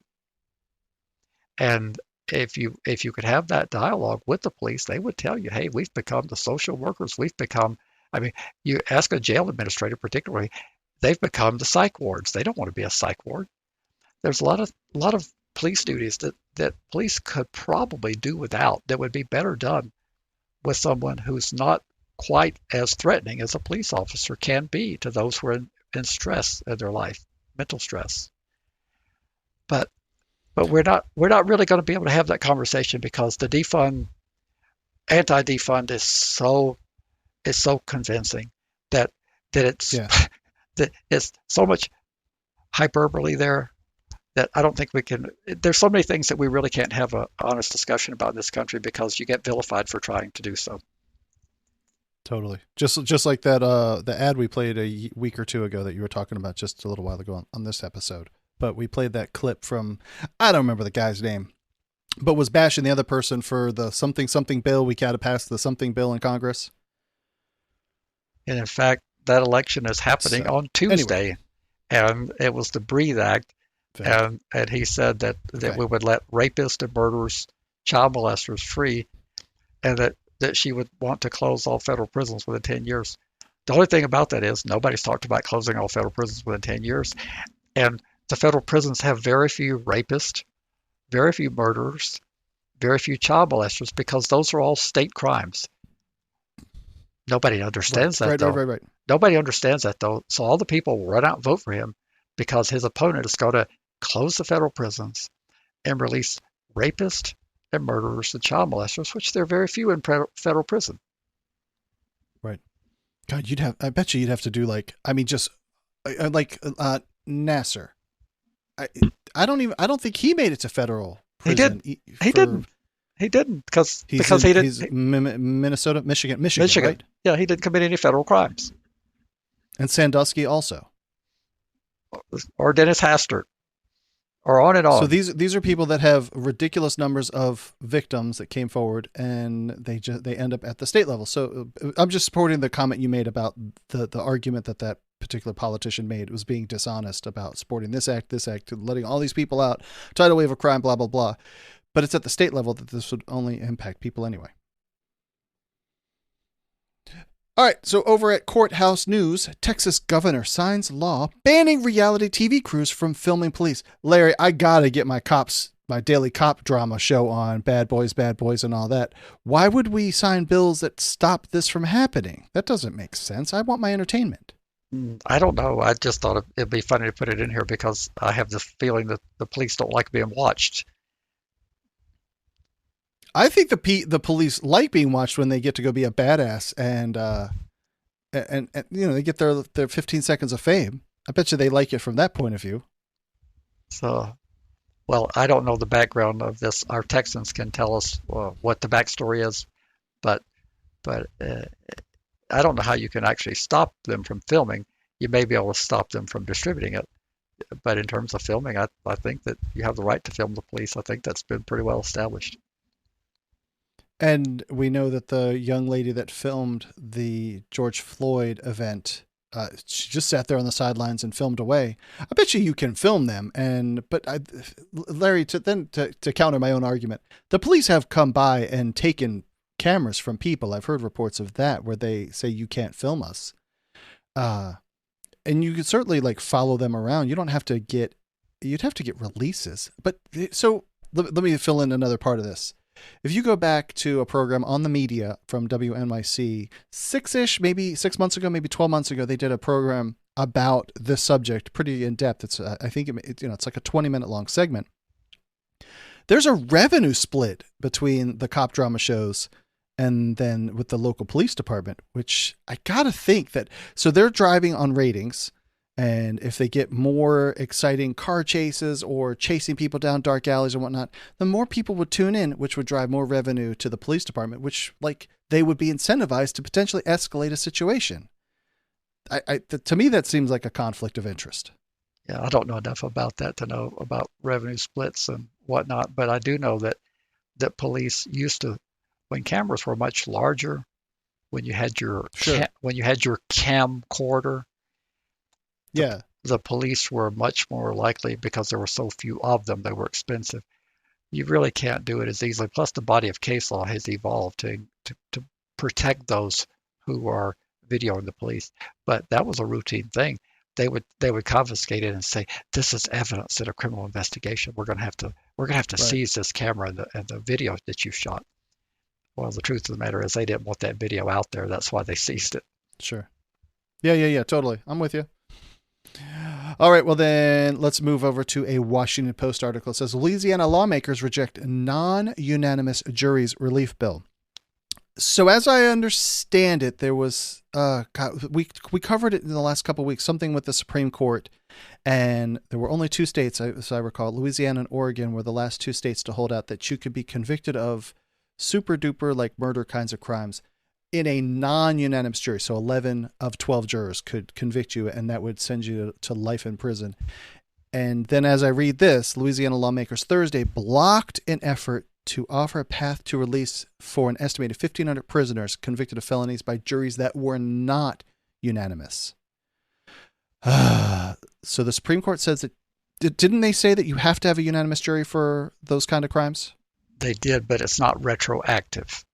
And if you could have that dialogue with the police, they would tell you, hey, we've become the social workers. We've become, I mean, you ask a jail administrator particularly, they've become the psych wards. They don't want to be a psych ward. There's a lot of police duties that police could probably do without that would be better done with someone who's not quite as threatening as a police officer can be to those who are in stress in their life, mental stress. But we're not really going to be able to have that conversation because the anti-defund is so convincing that it's that it's so much hyperbole there that I don't think we can. There's so many things that we really can't have an honest discussion about in this country because you get vilified for trying to do so. Totally. Just like that the ad we played a week or two ago that you were talking about just a little while ago on this episode. But we played that clip from, I don't remember the guy's name, but was bashing the other person for the something bill. We got to pass the something bill in Congress. And in fact, that election is happening on Tuesday. Anyway. And it was the Breathe Act. And he said that we would let rapists and murderers, child molesters free, and that she would want to close all federal prisons within 10 years. The only thing about that is nobody's talked about closing all federal prisons within 10 years. And the federal prisons have very few rapists, very few murderers, very few child molesters because those are all state crimes. Nobody understands that, though. Right. Nobody understands that, though. So all the people will run out and vote for him because his opponent is going to close the federal prisons and release rapists and murderers and child molesters, which there are very few in federal prison. Right. God, I bet you'd have to do Nasser. I don't think he made it to federal prison. He didn't because he didn't. He's Michigan, right? Yeah, he didn't commit any federal crimes. And Sandusky also. Or Dennis Hastert. Or on and on. So these are people that have ridiculous numbers of victims that came forward, and they end up at the state level. So I'm just supporting the comment you made about the argument that particular politician made. It was being dishonest about supporting this act, letting all these people out, tidal wave of crime, blah, blah, blah. But it's at the state level that this would only impact people anyway. All right, so over at Courthouse News, Texas governor signs law banning reality TV crews from filming police. Larry, I gotta get my daily cop drama show on, Bad Boys, and all that. Why would we sign bills that stop this from happening? That doesn't make sense. I want my entertainment. I don't know. I just thought it'd be funny to put it in here because I have the feeling that the police don't like being watched. I think the police like being watched when they get to go be a badass and they get their 15 seconds of fame. I bet you they like it from that point of view. So, well, I don't know the background of this. Our Texans can tell us what the backstory is, but I don't know how you can actually stop them from filming. You may be able to stop them from distributing it, but in terms of filming, I think that you have the right to film the police. I think that's been pretty well established. And we know that the young lady that filmed the George Floyd event, she just sat there on the sidelines and filmed away. I bet you can film them. Larry, to counter my own argument, the police have come by and taken cameras from people. I've heard reports of that where they say you can't film us. And you could certainly follow them around. You'd have to get releases. But so let me fill in another part of this. If you go back to a program on the media from WNYC, maybe 6 months ago, maybe 12 months ago, they did a program about this subject pretty in depth. It's I think it's like a 20-minute long segment. There's a revenue split between the cop drama shows and then with the local police department, which I gotta think that, so they're driving on ratings, and if they get more exciting car chases or chasing people down dark alleys and whatnot, the more people would tune in, which would drive more revenue to the police department, which like they would be incentivized to potentially escalate a situation. To me, that seems like a conflict of interest. Yeah, I don't know enough about that to know about revenue splits and whatnot, but I do know that police used to, when cameras were much larger, when you had your Sure. when you had your camcorder, Yeah. the police were much more likely, because there were so few of them, they were expensive. You really can't do it as easily. Plus, the body of case law has evolved to protect those who are videoing the police. But that was a routine thing. They would confiscate it and say, this is evidence in a criminal investigation. We're gonna have to Right. seize this camera and the video that you shot. Well, the truth of the matter is they didn't want that video out there. That's why they seized it. Sure. Yeah. Totally. I'm with you. All right. Well, then let's move over to a Washington Post article. It says Louisiana lawmakers reject non-unanimous jury's relief bill. So as I understand it, there was we covered it in the last couple of weeks, something with the Supreme Court, and there were only two states, as I recall, Louisiana and Oregon were the last two states to hold out that you could be convicted of super duper like murder kinds of crimes in a non-unanimous jury. So 11 of 12 jurors could convict you, and that would send you to life in prison. And then as I read this, Louisiana lawmakers Thursday blocked an effort to offer a path to release for an estimated 1,500 prisoners convicted of felonies by juries that were not unanimous. So the Supreme Court says that, didn't they say that you have to have a unanimous jury for those kind of crimes? They did, but it's not retroactive.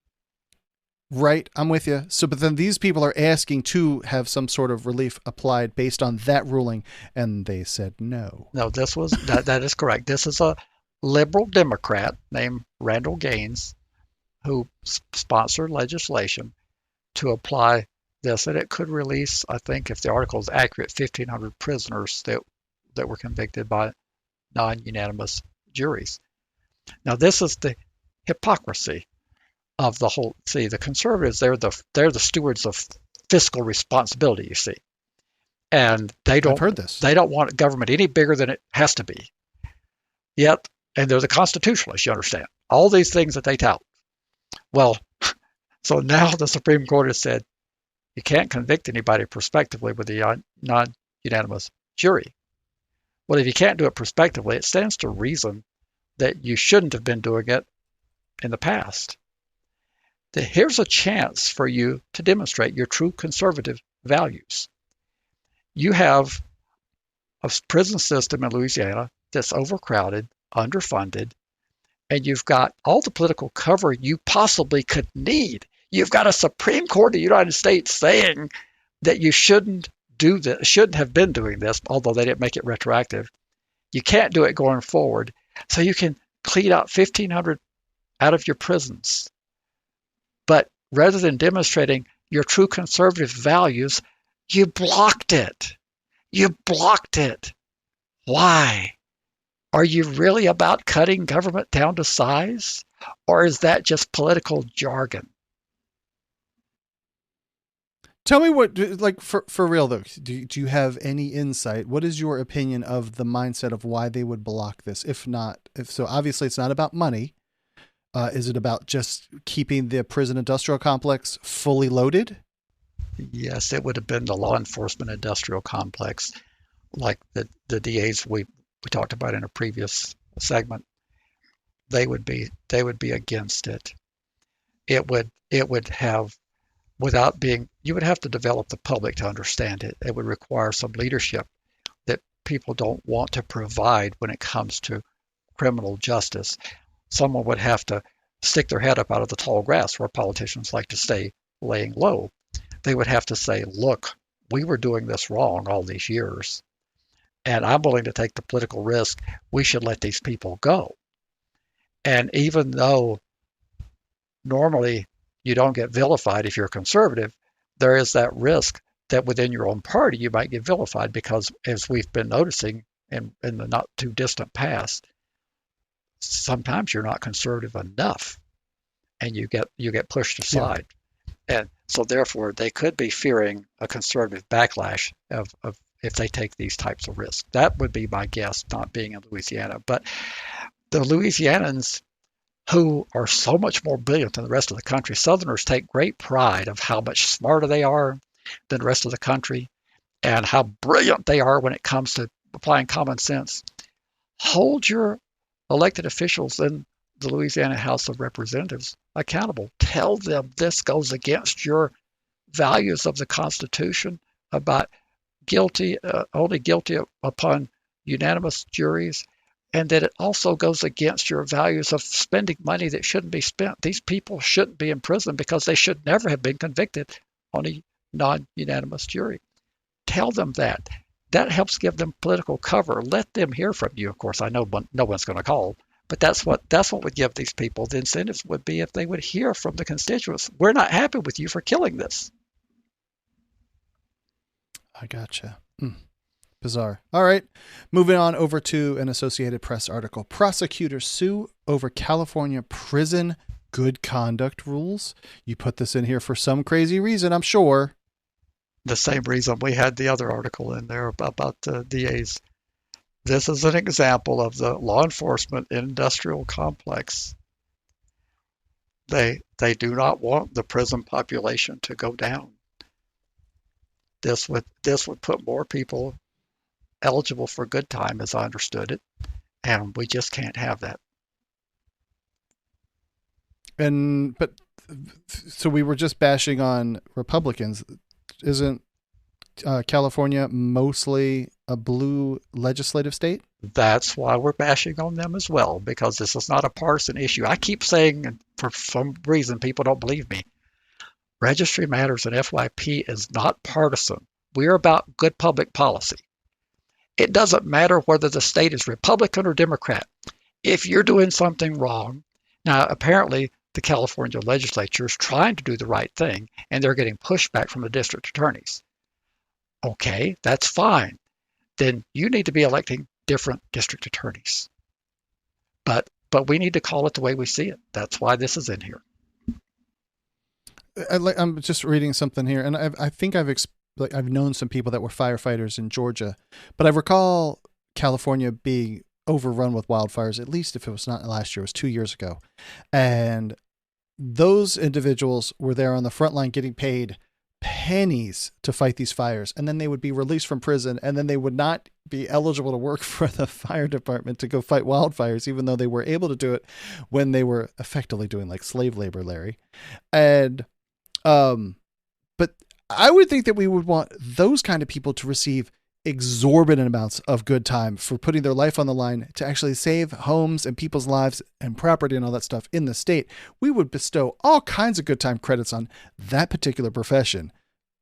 Right, I'm with you. So, but then these people are asking to have some sort of relief applied based on that ruling, and they said no. No, that is correct. This is a liberal Democrat named Randall Gaines who sponsored legislation to apply this, and it could release, I think, if the article is accurate, 1,500 prisoners that were convicted by non-unanimous juries. Now, this is the hypocrisy of the whole. See, the conservatives, they're the stewards of fiscal responsibility, you see, and I've heard this. They don't want government any bigger than it has to be. Yet, and they're the constitutionalists, you understand, all these things that they tout. Well, so now the Supreme Court has said you can't convict anybody prospectively with a non-unanimous jury. Well, if you can't do it prospectively, it stands to reason that you shouldn't have been doing it in the past. Here's a chance for you to demonstrate your true conservative values. You have a prison system in Louisiana that's overcrowded, underfunded, and you've got all the political cover you possibly could need. You've got a Supreme Court of the United States saying that you shouldn't do this, shouldn't have been doing this, although they didn't make it retroactive. You can't do it going forward. So you can clean out 1,500 out of your prisons. But rather than demonstrating your true conservative values, you blocked it. You blocked it. Why? Are you really about cutting government down to size? Or is that just political jargon? Tell me what, like, for real though, do you have any insight? What is your opinion of the mindset of why they would block this? If so, obviously it's not about money. Is it about just keeping the prison industrial complex fully loaded? Yes, it would have been the law enforcement industrial complex, like the DAs we talked about in a previous segment. They would be against it. It would have, you would have to develop the public to understand it. It would require some leadership that people don't want to provide when it comes to criminal justice. Someone would have to stick their head up out of the tall grass where politicians like to stay laying low. They would have to say, look, we were doing this wrong all these years, and I'm willing to take the political risk. We should let these people go. And even though normally you don't get vilified if you're conservative, there is that risk that within your own party you might get vilified because, as we've been noticing in the not too distant past, sometimes you're not conservative enough, and you get pushed aside. Yeah. And so therefore they could be fearing a conservative backlash of if they take these types of risks. That would be my guess, not being in Louisiana. But the Louisianans, who are so much more brilliant than the rest of the country, Southerners take great pride of how much smarter they are than the rest of the country and how brilliant they are when it comes to applying common sense. Hold your elected officials in the Louisiana House of Representatives accountable. Tell them this goes against your values of the Constitution about only guilty upon unanimous juries, and that it also goes against your values of spending money that shouldn't be spent. These people shouldn't be in prison because they should never have been convicted on a non-unanimous jury. Tell them that. That helps give them political cover. Let them hear from you. Of course, I know no one's going to call, but that's what would give these people the incentives would be if they would hear from the constituents. We're not happy with you for killing this. I gotcha. Bizarre. All right. Moving on over to an Associated Press article. Prosecutors sue over California prison good conduct rules. You put this in here for some crazy reason, I'm sure. The same reason we had the other article in there about the DAs. This is an example of the law enforcement industrial complex. They do not want the prison population to go down. This would put more people eligible for good time, as I understood it, and we just can't have that. So we were just bashing on Republicans. Isn't California mostly a blue legislative state? That's why we're bashing on them as well, because this is not a partisan issue. I keep saying, and for some reason people don't believe me, Registry Matters and FYP is not partisan. We're about good public policy. It doesn't matter whether the state is Republican or Democrat. If you're doing something wrong, now apparently the California legislature is trying to do the right thing, and they're getting pushback from the district attorneys. Okay, that's fine. Then you need to be electing different district attorneys. But we need to call it the way we see it. That's why this is in here. I'm just reading something here, and I think I've known some people that were firefighters in Georgia, but I recall California being overrun with wildfires, at least if it was not last year, it was 2 years ago. And those individuals were there on the front line getting paid pennies to fight these fires. And then they would be released from prison, and then they would not be eligible to work for the fire department to go fight wildfires, even though they were able to do it when they were effectively doing like slave labor, Larry. And, but I would think that we would want those kind of people to receive exorbitant amounts of good time for putting their life on the line to actually save homes and people's lives and property and all that stuff in the state. We would bestow all kinds of good time credits on that particular profession.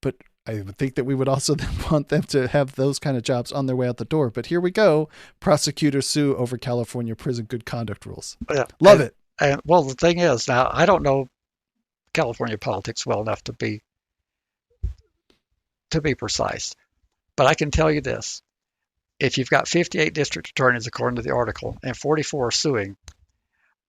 But I would think that we would also then want them to have those kind of jobs on their way out the door. But here we go. Prosecutors sue over California prison good conduct rules. Yeah. Love it. And well, the thing is, now I don't know California politics well enough to be precise. But I can tell you this, if you've got 58 district attorneys, according to the article, and 44 are suing,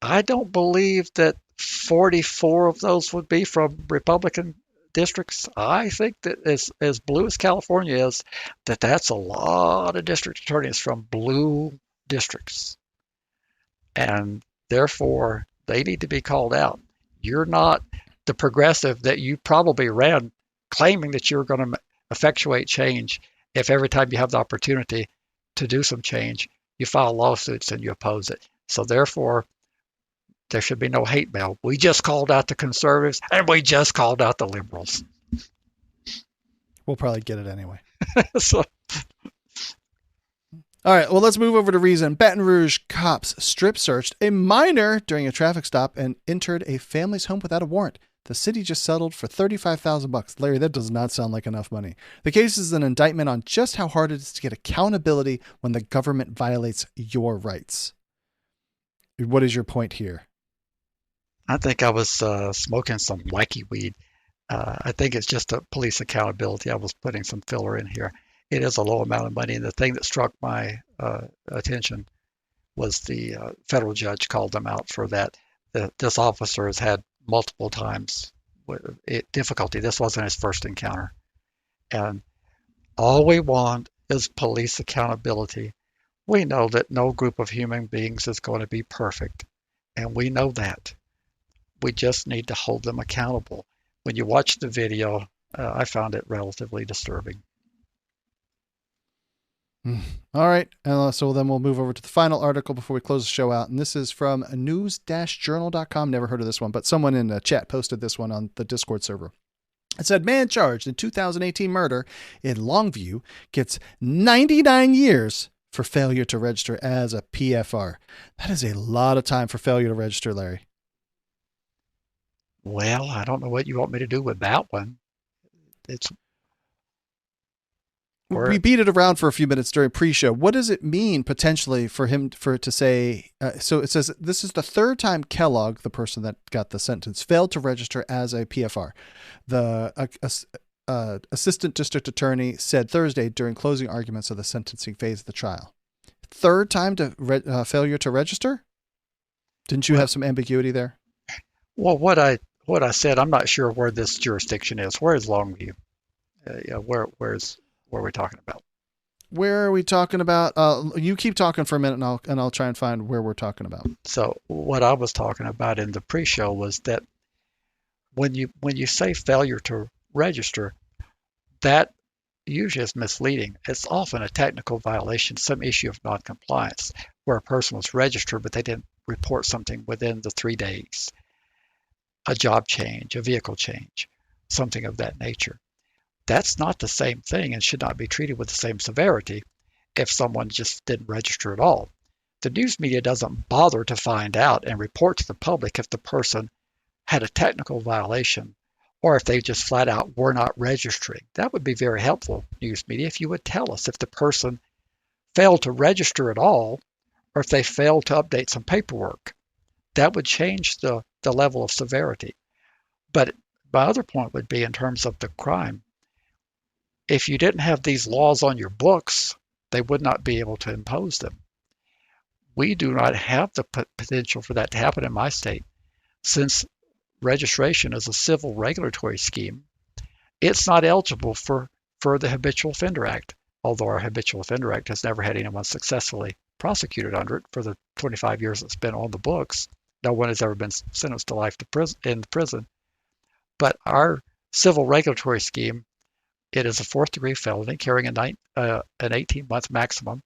I don't believe that 44 of those would be from Republican districts. I think that as blue as California is, that's a lot of district attorneys from blue districts. And therefore, they need to be called out. You're not the progressive that you probably ran claiming that you were going to effectuate change. If every time you have the opportunity to do some change, you file lawsuits and you oppose it. So therefore, there should be no hate mail. We just called out the conservatives and we just called out the liberals. We'll probably get it anyway. So, all right, well, let's move over to reason. Baton Rouge cops strip searched a minor during a traffic stop and entered a family's home without a warrant. The city just settled for $35,000. Larry, that does not sound like enough money. The case is an indictment on just how hard it is to get accountability when the government violates your rights. What is your point here? I think I was smoking some wacky weed. I think it's just a police accountability. I was putting some filler in here. It is a low amount of money, and the thing that struck my attention was the federal judge called them out for that. This officer has had multiple times difficulty. This wasn't his first encounter, and all we want is police accountability. We know that no group of human beings is going to be perfect, and we know that. We just need to hold them accountable. When you watch the video, I found it relatively disturbing. All right. So then we'll move over to the final article before we close the show out. And this is from news-journal.com. Never heard of this one, but someone in the chat posted this one on the Discord server. It said, man charged in 2018 murder in Longview gets 99 years for failure to register as a PFR. That is a lot of time for failure to register, Larry. Well, I don't know what you want me to do with that one. We beat it around for a few minutes during pre-show. What does it mean potentially for it to say? So it says this is the third time Kellogg, the person that got the sentence, failed to register as a PFR. The assistant district attorney said Thursday during closing arguments of the sentencing phase of the trial. Third time to failure to register? Didn't you have some ambiguity there? Well, what I said, I'm not sure where this jurisdiction is. Where is Longview? Where are we talking about? Where are we talking about? You keep talking for a minute, and I'll try and find where we're talking about. So what I was talking about in the pre-show was that when you say failure to register, that usually is misleading. It's often a technical violation, some issue of noncompliance, where a person was registered but they didn't report something within the 3 days, a job change, a vehicle change, something of that nature. That's not the same thing and should not be treated with the same severity if someone just didn't register at all. The news media doesn't bother to find out and report to the public if the person had a technical violation or if they just flat out were not registering. That would be very helpful, news media, if you would tell us if the person failed to register at all or if they failed to update some paperwork. That would change the level of severity. But my other point would be in terms of the crime. If you didn't have these laws on your books, they would not be able to impose them. We do not have the potential for that to happen in my state. Since registration is a civil regulatory scheme, it's not eligible for the Habitual Offender Act, although our Habitual Offender Act has never had anyone successfully prosecuted under it for the 25 years it's been on the books. No one has ever been sentenced to life in prison. But our civil regulatory scheme, it is a fourth-degree felony carrying an 18-month maximum.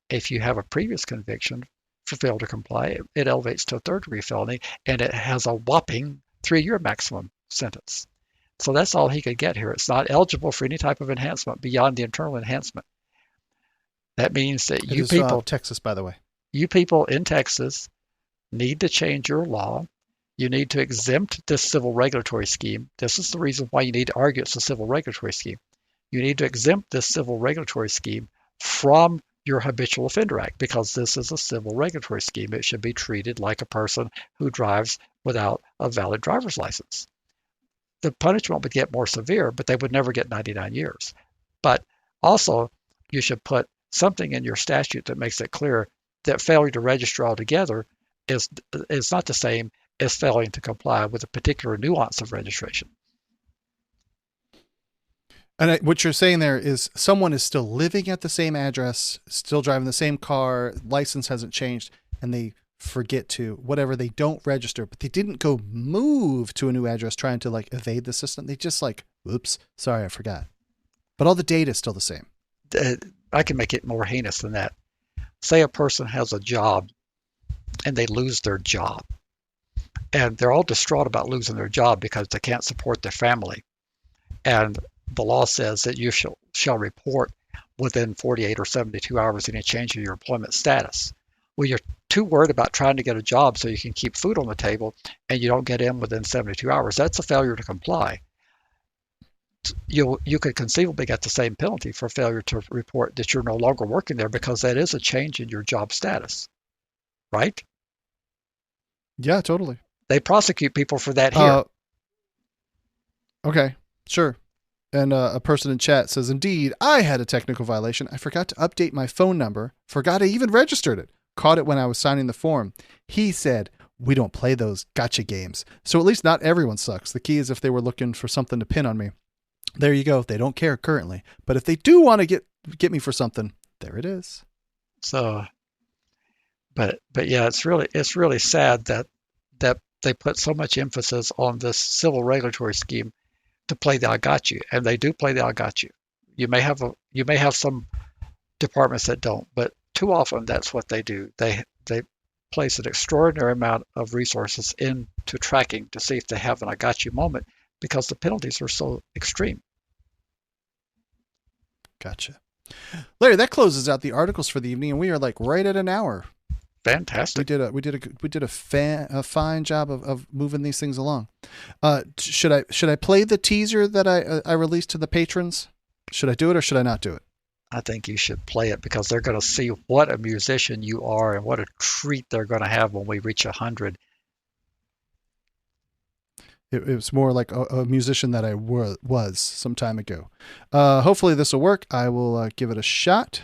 If you have a previous conviction for failure to comply, it elevates to a third-degree felony, and it has a whopping 3-year maximum sentence. So that's all he could get here. It's not eligible for any type of enhancement beyond the internal enhancement. That means that you people, Texas, by the way, you people in Texas need to change your law. You need to exempt this civil regulatory scheme. This is the reason why you need to argue it's a civil regulatory scheme. You need to exempt this civil regulatory scheme from your Habitual Offender Act because this is a civil regulatory scheme. It should be treated like a person who drives without a valid driver's license. The punishment would get more severe, but they would never get 99 years. But also, you should put something in your statute that makes it clear that failure to register altogether is not the same as failing to comply with a particular nuance of registration. And what you're saying there is someone is still living at the same address, still driving the same car, license hasn't changed, and they forget to, whatever, they don't register, but they didn't go move to a new address trying to like evade the system. They just like, oops, sorry, I forgot. But all the data is still the same. I can make it more heinous than that. Say a person has a job and they lose their job. And they're all distraught about losing their job because they can't support their family. And the law says that you shall report within 48 or 72 hours any change in your employment status. Well, you're too worried about trying to get a job so you can keep food on the table and you don't get in within 72 hours. That's a failure to comply. You could conceivably get the same penalty for failure to report that you're no longer working there because that is a change in your job status, right? Yeah, totally. They prosecute people for that here. Okay, sure. And a person in chat says, indeed, I had a technical violation. I forgot to update my phone number. Forgot I even registered it. Caught it when I was signing the form. He said, we don't play those gotcha games. So at least not everyone sucks. The key is if they were looking for something to pin on me. There you go. They don't care currently. But if they do want to get me for something, there it is. So, but yeah, it's really sad that they put so much emphasis on this civil regulatory scheme to play the I got you, and they do play the I got you. You may have some departments that don't, but too often that's what they do. They place an extraordinary amount of resources into tracking to see if they have an I got you moment because the penalties are so extreme. Gotcha. Larry, that closes out the articles for the evening, and we are like right at an hour. Fantastic. We did a fine job of moving these things along. Should I play the teaser that I released to the patrons? Should I do it or should I not do it? I think you should play it because they're going to see what a musician you are and what a treat they're going to have when we reach 100. It was more like a musician that I was some time ago. Hopefully this will work. I will give it a shot.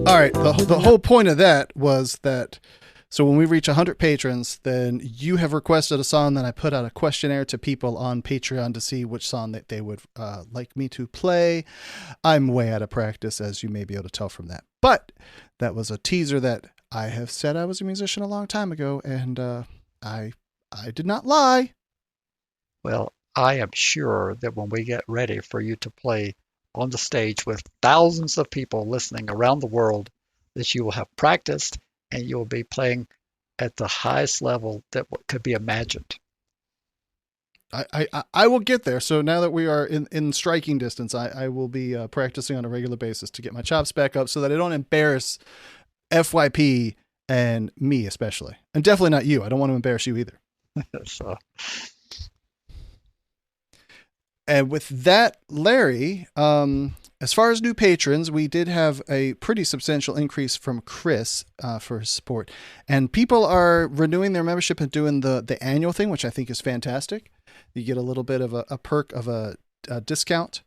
All right. The whole point of that was that, so when we reach 100 patrons, then you have requested a song. Then I put out a questionnaire to people on Patreon to see which song that they would like me to play. I'm way out of practice, as you may be able to tell from that. But that was a teaser that I have said I was a musician a long time ago, and I did not lie. Well, I am sure that when we get ready for you to play on the stage with thousands of people listening around the world, that you will have practiced and you will be playing at the highest level that could be imagined. I will get there. So now that we are in striking distance, I will be practicing on a regular basis to get my chops back up so that I don't embarrass FYP and me especially. And definitely not you. I don't want to embarrass you either. So. And with that, Larry, as far as new patrons, we did have a pretty substantial increase from Chris for his support. And people are renewing their membership and doing the annual thing, which I think is fantastic. You get a little bit of a perk of a discount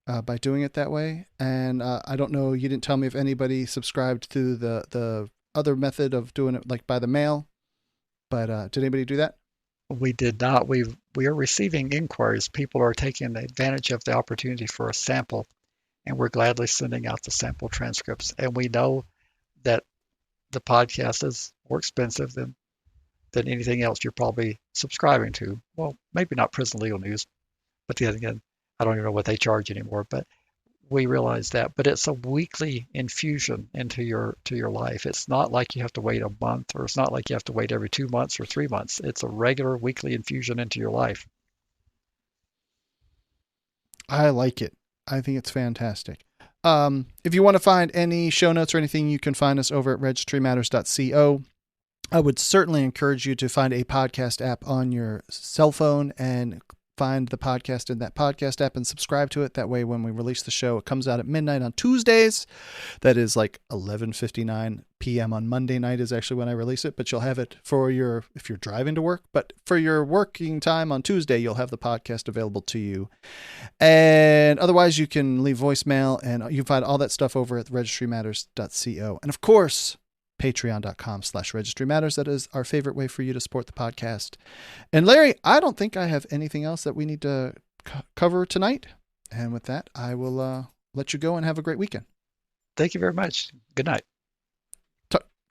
by doing it that way. And I don't know, you didn't tell me if anybody subscribed to the other method of doing it like by the mail, but did anybody do that? We did not. We are receiving inquiries. People are taking advantage of the opportunity for a sample, and we're gladly sending out the sample transcripts. And we know that the podcast is more expensive than anything else you're probably subscribing to. Well, maybe not Prison Legal News, but then again, I don't even know what they charge anymore. But we realize that. But it's a weekly infusion into your life. It's not like you have to wait a month, or it's not like you have to wait every 2 months or 3 months. It's a regular weekly infusion into your life. I like it. I think it's fantastic. If you want to find any show notes or anything, you can find us over at registrymatters.co. I would certainly encourage you to find a podcast app on your cell phone and find the podcast in that podcast app and subscribe to it. That way, when we release the show, it comes out at midnight on Tuesdays. That is like 11:59 p.m. on Monday night is actually when I release it, but you'll have it for if you're driving to work, but for your working time on Tuesday, you'll have the podcast available to you. And otherwise, you can leave voicemail, and you can find all that stuff over at registrymatters.co. And of course, patreon.com/registrymatters. That is our favorite way for you to support the podcast. And Larry, I don't think I have anything else that we need to cover tonight. And with that, I will let you go and have a great weekend. Thank you very much. Good night.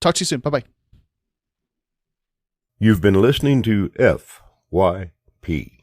Talk to you soon. Bye-bye. You've been listening to FYP.